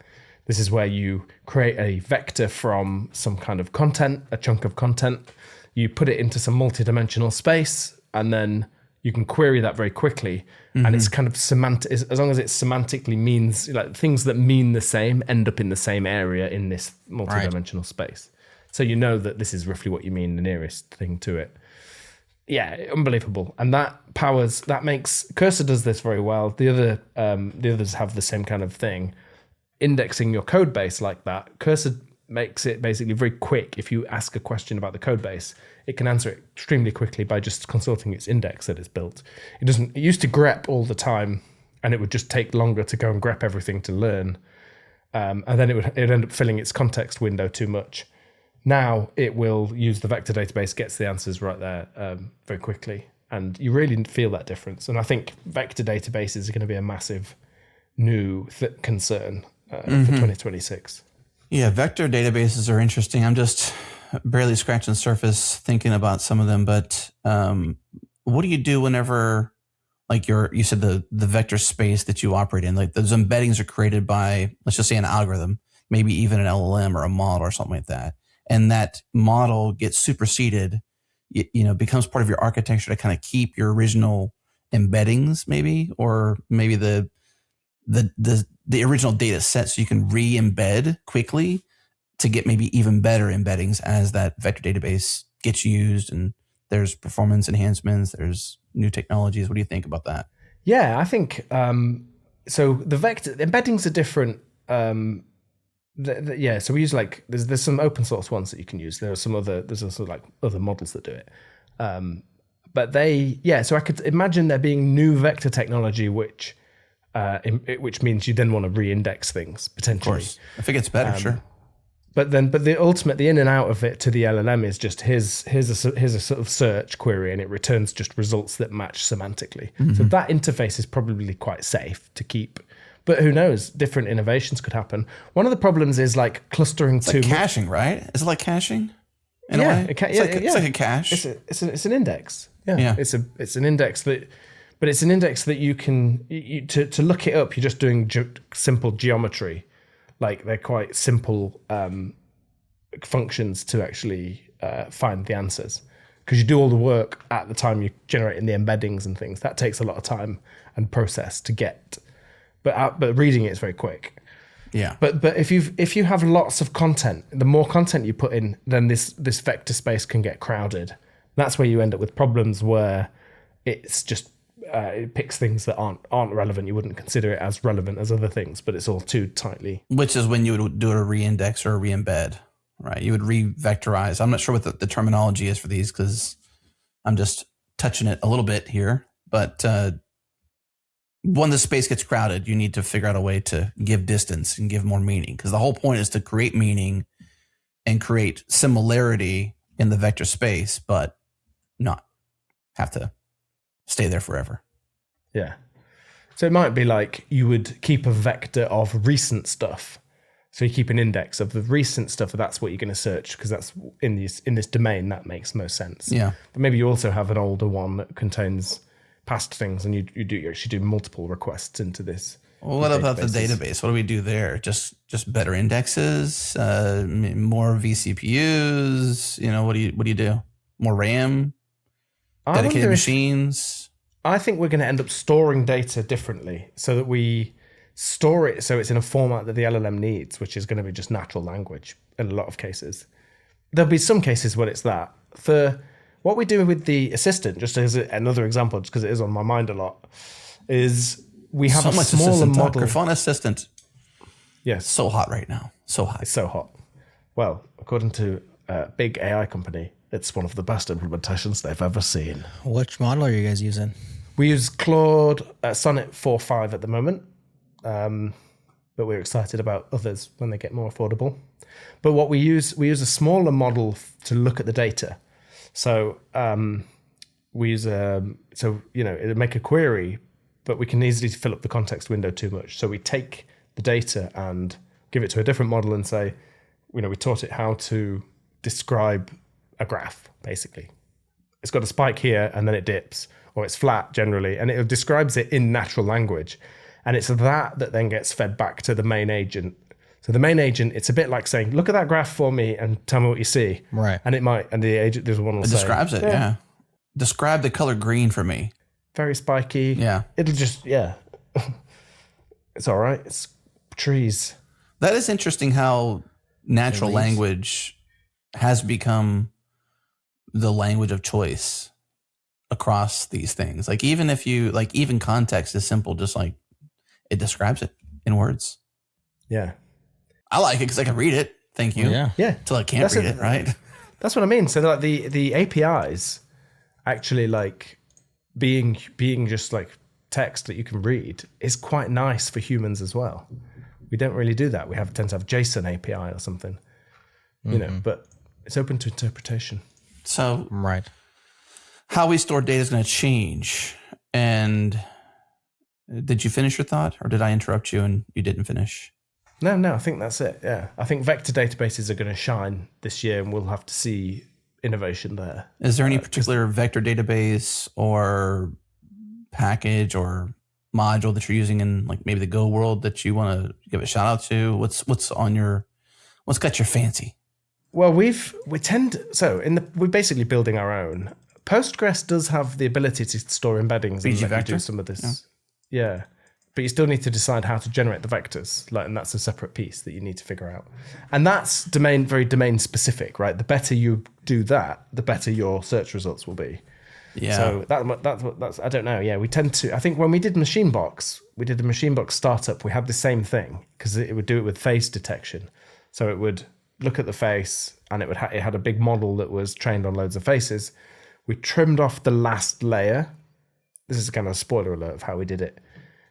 This is where you create a vector from some kind of content, a chunk of content, you put it into some multi-dimensional space, and then you can query that very quickly. And it's kind of semantic, as long as it semantically means, things that mean the same end up in the same area in this multi-dimensional space. So you know that this is roughly what you mean, the nearest thing to it. Yeah, unbelievable. And that makes, Cursor does this very well. The others have the same kind of thing. Indexing your code base like that, Cursor makes it basically very quick. If you ask a question about the code base, it can answer it extremely quickly by just consulting its index that it's built. It used to grep all the time, and it would just take longer to go and grep everything to learn. And then it would end up filling its context window too much. Now it will use the vector database, gets the answers right there very quickly. And you really feel that difference. And I think vector databases are going to be a massive new concern for 2026. Yeah, vector databases are interesting. I'm just barely scratching the surface thinking about some of them. But what do you do whenever, you said the vector space that you operate in, those embeddings are created by, let's just say, an algorithm, maybe even an LLM or a model or something like that. And that model gets superseded, becomes part of your architecture to kind of keep your original embeddings, maybe, or maybe the original data set, so you can re-embed quickly to get maybe even better embeddings as that vector database gets used and there's performance enhancements, there's new technologies. What do you think about that? Yeah, I think so. The vector embeddings are different. Yeah, so we use like there's some open source ones that you can use. There's also like other models that do it. But so I could imagine there being new vector technology, which means you then want to re-index things potentially. Of course, if it gets better, sure. But the in and out of it to the LLM is just here's a sort of search query, and it returns just results that match semantically. So that interface is probably quite safe to keep. But who knows? Different innovations could happen. One of the problems is like clustering it's like caching, right? Is it like caching? In a way? It's like a cache. It's an index. Yeah. It's an index that you can to look it up. You're just doing simple geometry. Like they're quite simple functions to actually find the answers, because you do all the work at the time you're generating the embeddings and things. That takes a lot of time and process to get, but reading it is very quick. Yeah. But if you have lots of content, the more content you put in, then this vector space can get crowded. That's where you end up with problems where it's just it picks things that aren't relevant. You wouldn't consider it as relevant as other things, but it's all too tightly. Which is when you would do a re-index or a re-embed, right? You would re-vectorize. I'm not sure what the terminology is for these because I'm just touching it a little bit here. But when the space gets crowded, you need to figure out a way to give distance and give more meaning, because the whole point is to create meaning and create similarity in the vector space, but not have to stay there forever. Yeah. So it might be like you would keep a vector of recent stuff. So you keep an index of the recent stuff, and that's what you're going to search, because that's in this domain. That makes most sense. Yeah. But maybe you also have an older one that contains past things, and you actually do multiple requests into this. Well, what about the database? What do we do there? Just better indexes, more vCPUs. What do you do? More RAM, dedicated machines. I think we're going to end up storing data differently, so that we store it so it's in a format that the LLM needs, which is going to be just natural language in a lot of cases. There'll be some cases when it's that. For what we do with the assistant, just as another example, just because it is on my mind a lot, is we have a smaller model. Grafana assistant. Yes. So hot right now. So hot. It's so hot. Well, according to a big AI company, it's one of the best implementations they've ever seen. Which model are you guys using? We use Claude Sonnet 4.5 at the moment, but we're excited about others when they get more affordable. But what we use a smaller model to look at the data. So we use it'll make a query, but we can easily fill up the context window too much. So we take the data and give it to a different model and say, we taught it how to describe a graph, basically. It's got a spike here and then it dips, or it's flat generally, and it describes it in natural language. And it's that then gets fed back to the main agent. So the main agent, it's a bit like saying, look at that graph for me and tell me what you see. Right. And the agent, there's one will say. It describes it, yeah. Describe the color green for me. Very spiky. Yeah. It'll just, it's all right. It's trees. That is interesting how natural language has become the language of choice across these things. Like even even context is simple, just like it describes it in words. Yeah. I like it because I can read it. Thank you. Yeah. Till I can't read it, right? That's what I mean. So like the APIs actually like being just like text that you can read is quite nice for humans as well. We don't really do that. We tend to have JSON API or something, but it's open to interpretation. So right. How we store data is going to change. And did you finish your thought, or did I interrupt you and you didn't finish? No, I think that's it. Yeah. I think vector databases are going to shine this year, and we'll have to see innovation there. Is there any particular vector database or package or module that you're using in like maybe the Go world that you want to give a shout out to? What's got your fancy? Well, we're basically building our own. Postgres does have the ability to store embeddings and let you do some of this. Yeah. but you still need to decide how to generate the vectors, and that's a separate piece that you need to figure out. And that's very domain specific, right? The better you do that, the better your search results will be. Yeah. So that's I don't know. Yeah, we tend to. I think when we did Machinebox, we did the Machinebox startup. We had the same thing because it would do it with face detection. So it would look at the face, and it had a big model that was trained on loads of faces. We trimmed off the last layer. This is kind of a spoiler alert of how we did it.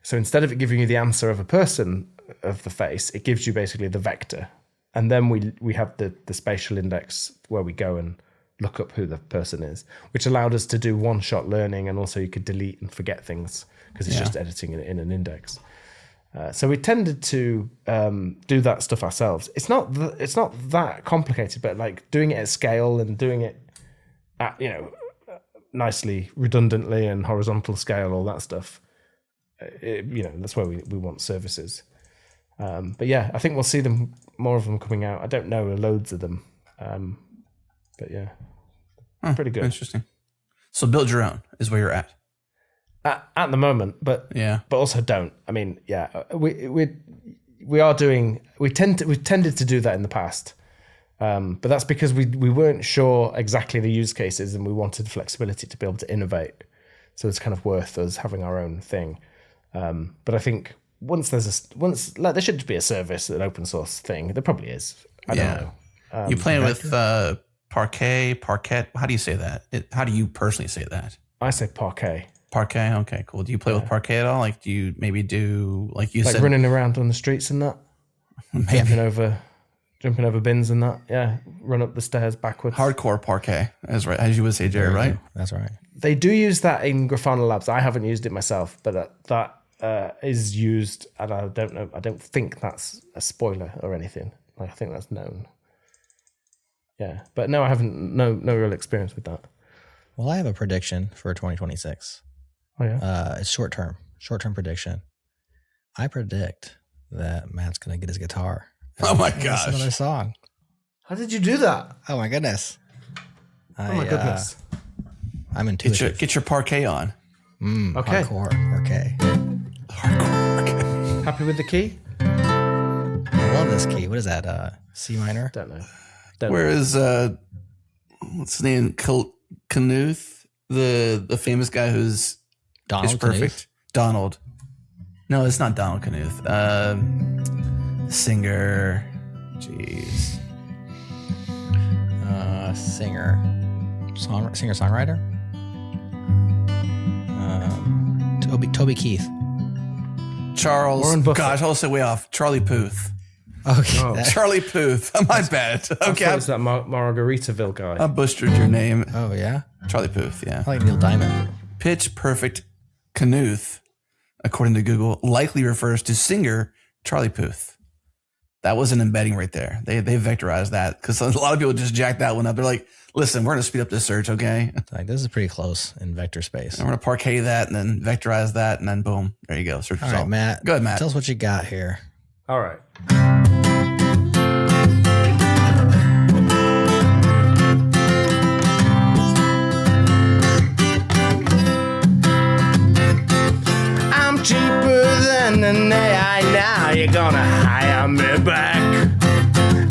So instead of it giving you the answer of a person of the face, it gives you basically the vector, and then we have the spatial index where we go and look up who the person is, which allowed us to do one-shot learning, and also you could delete and forget things because it's just editing it in an index. So we tended to do that stuff ourselves. It's not that complicated, but like doing it at scale and doing it at nicely, redundantly, and horizontal scale, all that stuff. That's where we want services. But yeah, I think we'll see more of them coming out. I don't know loads of them. But yeah, pretty good. Interesting. So build your own is where you're at. At the moment, but also don't. I mean, yeah, we are doing. We've tended to do that in the past, but that's because we weren't sure exactly the use cases, and we wanted flexibility to be able to innovate. So it's kind of worth us having our own thing. But I think once there should be a service, an open source thing. There probably is. I don't know. You playing with Parquet? How do you say that? How do you personally say that? I say Parquet. Parquet. Okay, cool. Do you play with Parquet at all? Like, do you maybe do like you said, running around on the streets and that, jumping over bins and that? Yeah, run up the stairs backwards. Hardcore Parquet, as you would say, Jerod, right? That's right. They do use that in Grafana Labs. I haven't used it myself, but that is used, and I don't know. I don't think that's a spoiler or anything. I think that's known. Yeah, but no, I haven't. No real experience with that. Well, I have a prediction for 2026. Oh yeah. It's short term prediction. I predict that Matt's gonna get his guitar. Oh my gosh! Another song. How did you do that? Oh my goodness! Oh my goodness! I'm intuitive. Get your Parquet on. Okay. Hardcore Parquet. Happy with the key? I love this key. What is that? C minor? Don't know. Where is what's his name? Knuth, the famous guy who's Donald perfect. Knuth? Donald. No, it's not Donald Knuth. Singer. Jeez. Singer songwriter. Toby Keith. Charles. Warren Buffett. Gosh, I'll say way off. Charlie Puth. Okay. Charlie Puth. My bad. Okay. It's that Margaritaville guy. I butchered your name. Oh yeah. Charlie Puth. Yeah. I like Neil Diamond. Pitch Perfect Knuth, according to Google, likely refers to singer Charlie Puth. That was an embedding right there. They vectorized that because a lot of people just jacked that one up. They're like, listen, we're going to speed up this search, okay? Like, this is pretty close in vector space. And we're going to Parquet that and then vectorize that and then boom, there you go. Search All result. right, Matt. Go ahead, Matt. Tell us what you got here. All right. I'm cheaper than an AI now. You're gonna hire me back.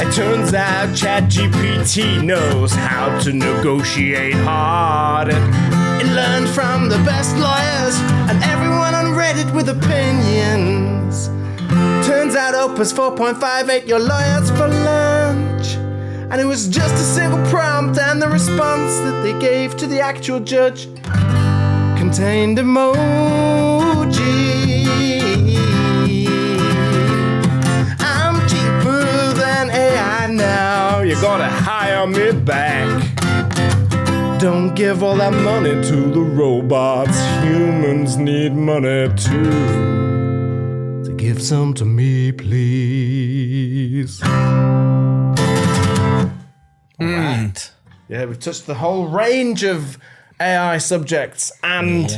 It turns out ChatGPT knows how to negotiate hard. It learned from the best lawyers and everyone on Reddit with opinions. Turns out Opus 4.58, your lawyers for lunch. And it was just a single prompt, and the response that they gave to the actual judge contained emoji. I'm cheaper than AI now. You're gonna hire me back. Don't give all that money to the robots. Humans need money too. So give some to me, please. Right. Yeah, we've touched the whole range of AI subjects and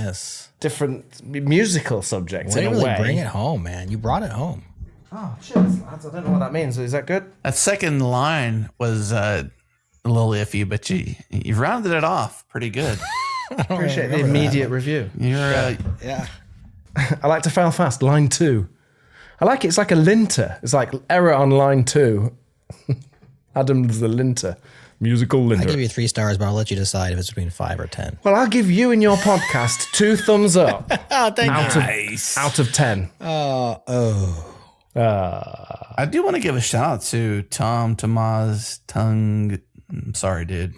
different musical subjects Way in to a really way. bring it home, man. You brought it home. Oh, cheers, lads. I don't know what that means. Is that good? That second line was a little iffy, but you rounded it off pretty good. Appreciate the immediate review. You're Yeah. I like to fail fast. Line 2. I like it. It's like a linter. It's like error on line 2. Adam's the linter. Musical linter. I give you 3 stars, but I'll let you decide if it's between 5 or 10. Well, I'll give you and your podcast 2 thumbs up. Oh, thank Out of 10. I do want to give a shout out to Tom Tunguz. I'm sorry, dude.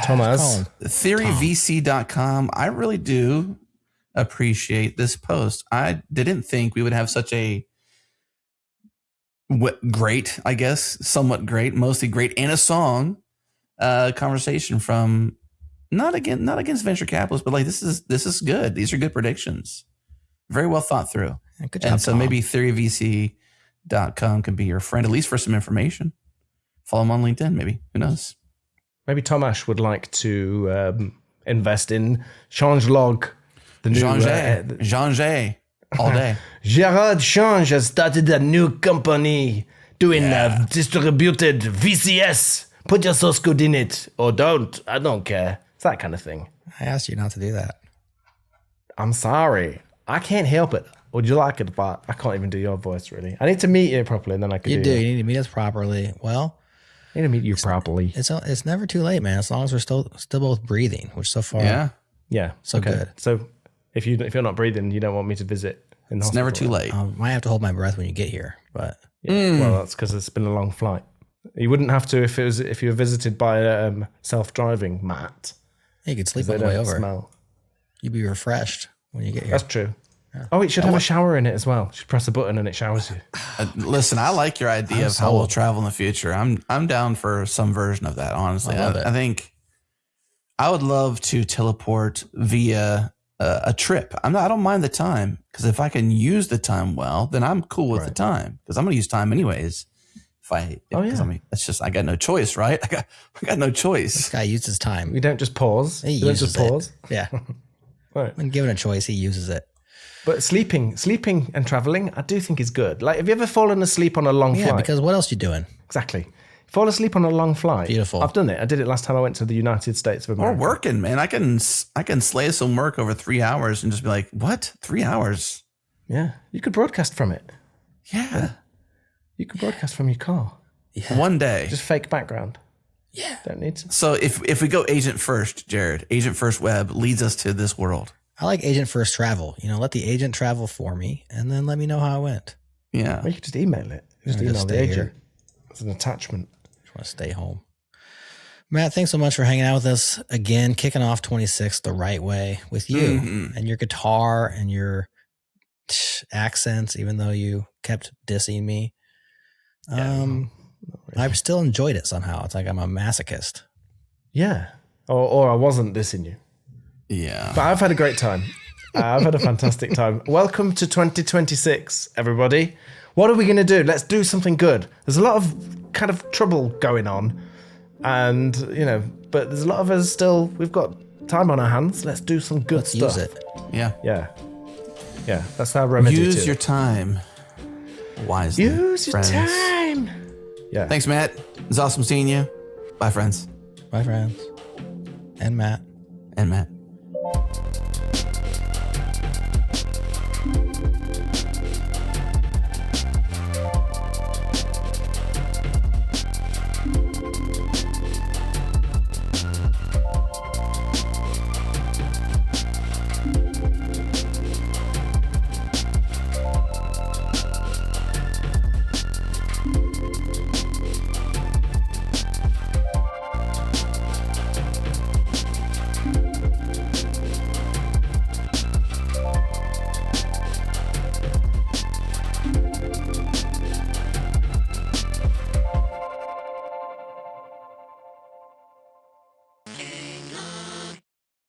Thomas. Theoryvc.com. I really do appreciate this post. I didn't think we would have such a great, I guess, somewhat great, mostly great, and a song conversation from not against venture capitalists, but like this is good. These are good predictions. Very well thought through. Yeah, good job, and so Tom. maybe theoryvc.com can be your friend, at least for some information. Follow him on LinkedIn, maybe. Who knows? Maybe Tomash would like to invest in Changelog. The new Jean all day. Jerod Change has started a new company doing distributed VCS. Put your source code in it or don't. I don't care. It's that kind of thing. I asked you not to do that. I'm sorry. I can't help it. Would you like it? But I can't even do your voice, really. I need to meet you properly, and then I can You do do. it. You need to meet us properly. Well, I need to meet you properly. it's never too late, man. As long as we're still both breathing, which so far, Yeah. So good. So if you're not breathing, you don't want me to visit in the It's hospital. never too late. might have to hold my breath when you get here, but Well, that's because it's been a long flight. You wouldn't have to if you were visited by self-driving Matt. you could sleep They on the way don't over. smell. You'd be refreshed when you get here. That's true. Oh, it should have a shower in it as well. You should press a button and it showers you. Listen, I like your idea of how we'll travel in the future. I'm down for some version of that, honestly. I love it. I think I would love to teleport via a trip. I don't mind the time, because if I can use the time well, then I'm cool with the time, because I'm going to use time anyways. I got no choice, right? I got no choice. This guy uses time. You don't just pause. He You don't uses just pause. it. Yeah. Right. When given a choice, he uses it. But sleeping and traveling, I do think is good. Like, have you ever fallen asleep on a long Yeah, flight? because what else you doing? Exactly. Fall asleep on a long flight. Beautiful. I've done it. I did it last time I went to the United States of Or America. working, man. I can slay some work over 3 hours and just be like, what? 3 hours? Yeah. You could broadcast from it. Yeah. You could broadcast from your car. One day. Just fake background. Yeah. Don't need to. So if we go agent first, Jerod, agent first web leads us to this world. I like agent first travel. Let the agent travel for me and then let me know how it went. Yeah. Or you could just email it. Just Yeah, email just the stay agent. here. It's an attachment. Just want to stay home. Matt, thanks so much for hanging out with us again, kicking off 26 the right way with you and your guitar and your accents, even though you kept dissing me. I've still enjoyed it somehow. It's like I'm a masochist. Yeah. Or I wasn't dissing you. Yeah. But I've had a great time. I've had a fantastic time. Welcome to 2026, everybody. What are we going to do? Let's do something good. There's a lot of kind of trouble going on. And, but there's a lot of us still, we've got time on our hands. Let's do some good stuff. Use it. Yeah. Yeah. Yeah. That's our remedy. Use your time wisely. Use your friends. time. Yeah. Thanks, Matt. It's awesome seeing you. Bye, friends. Bye, friends. And Matt. And Matt.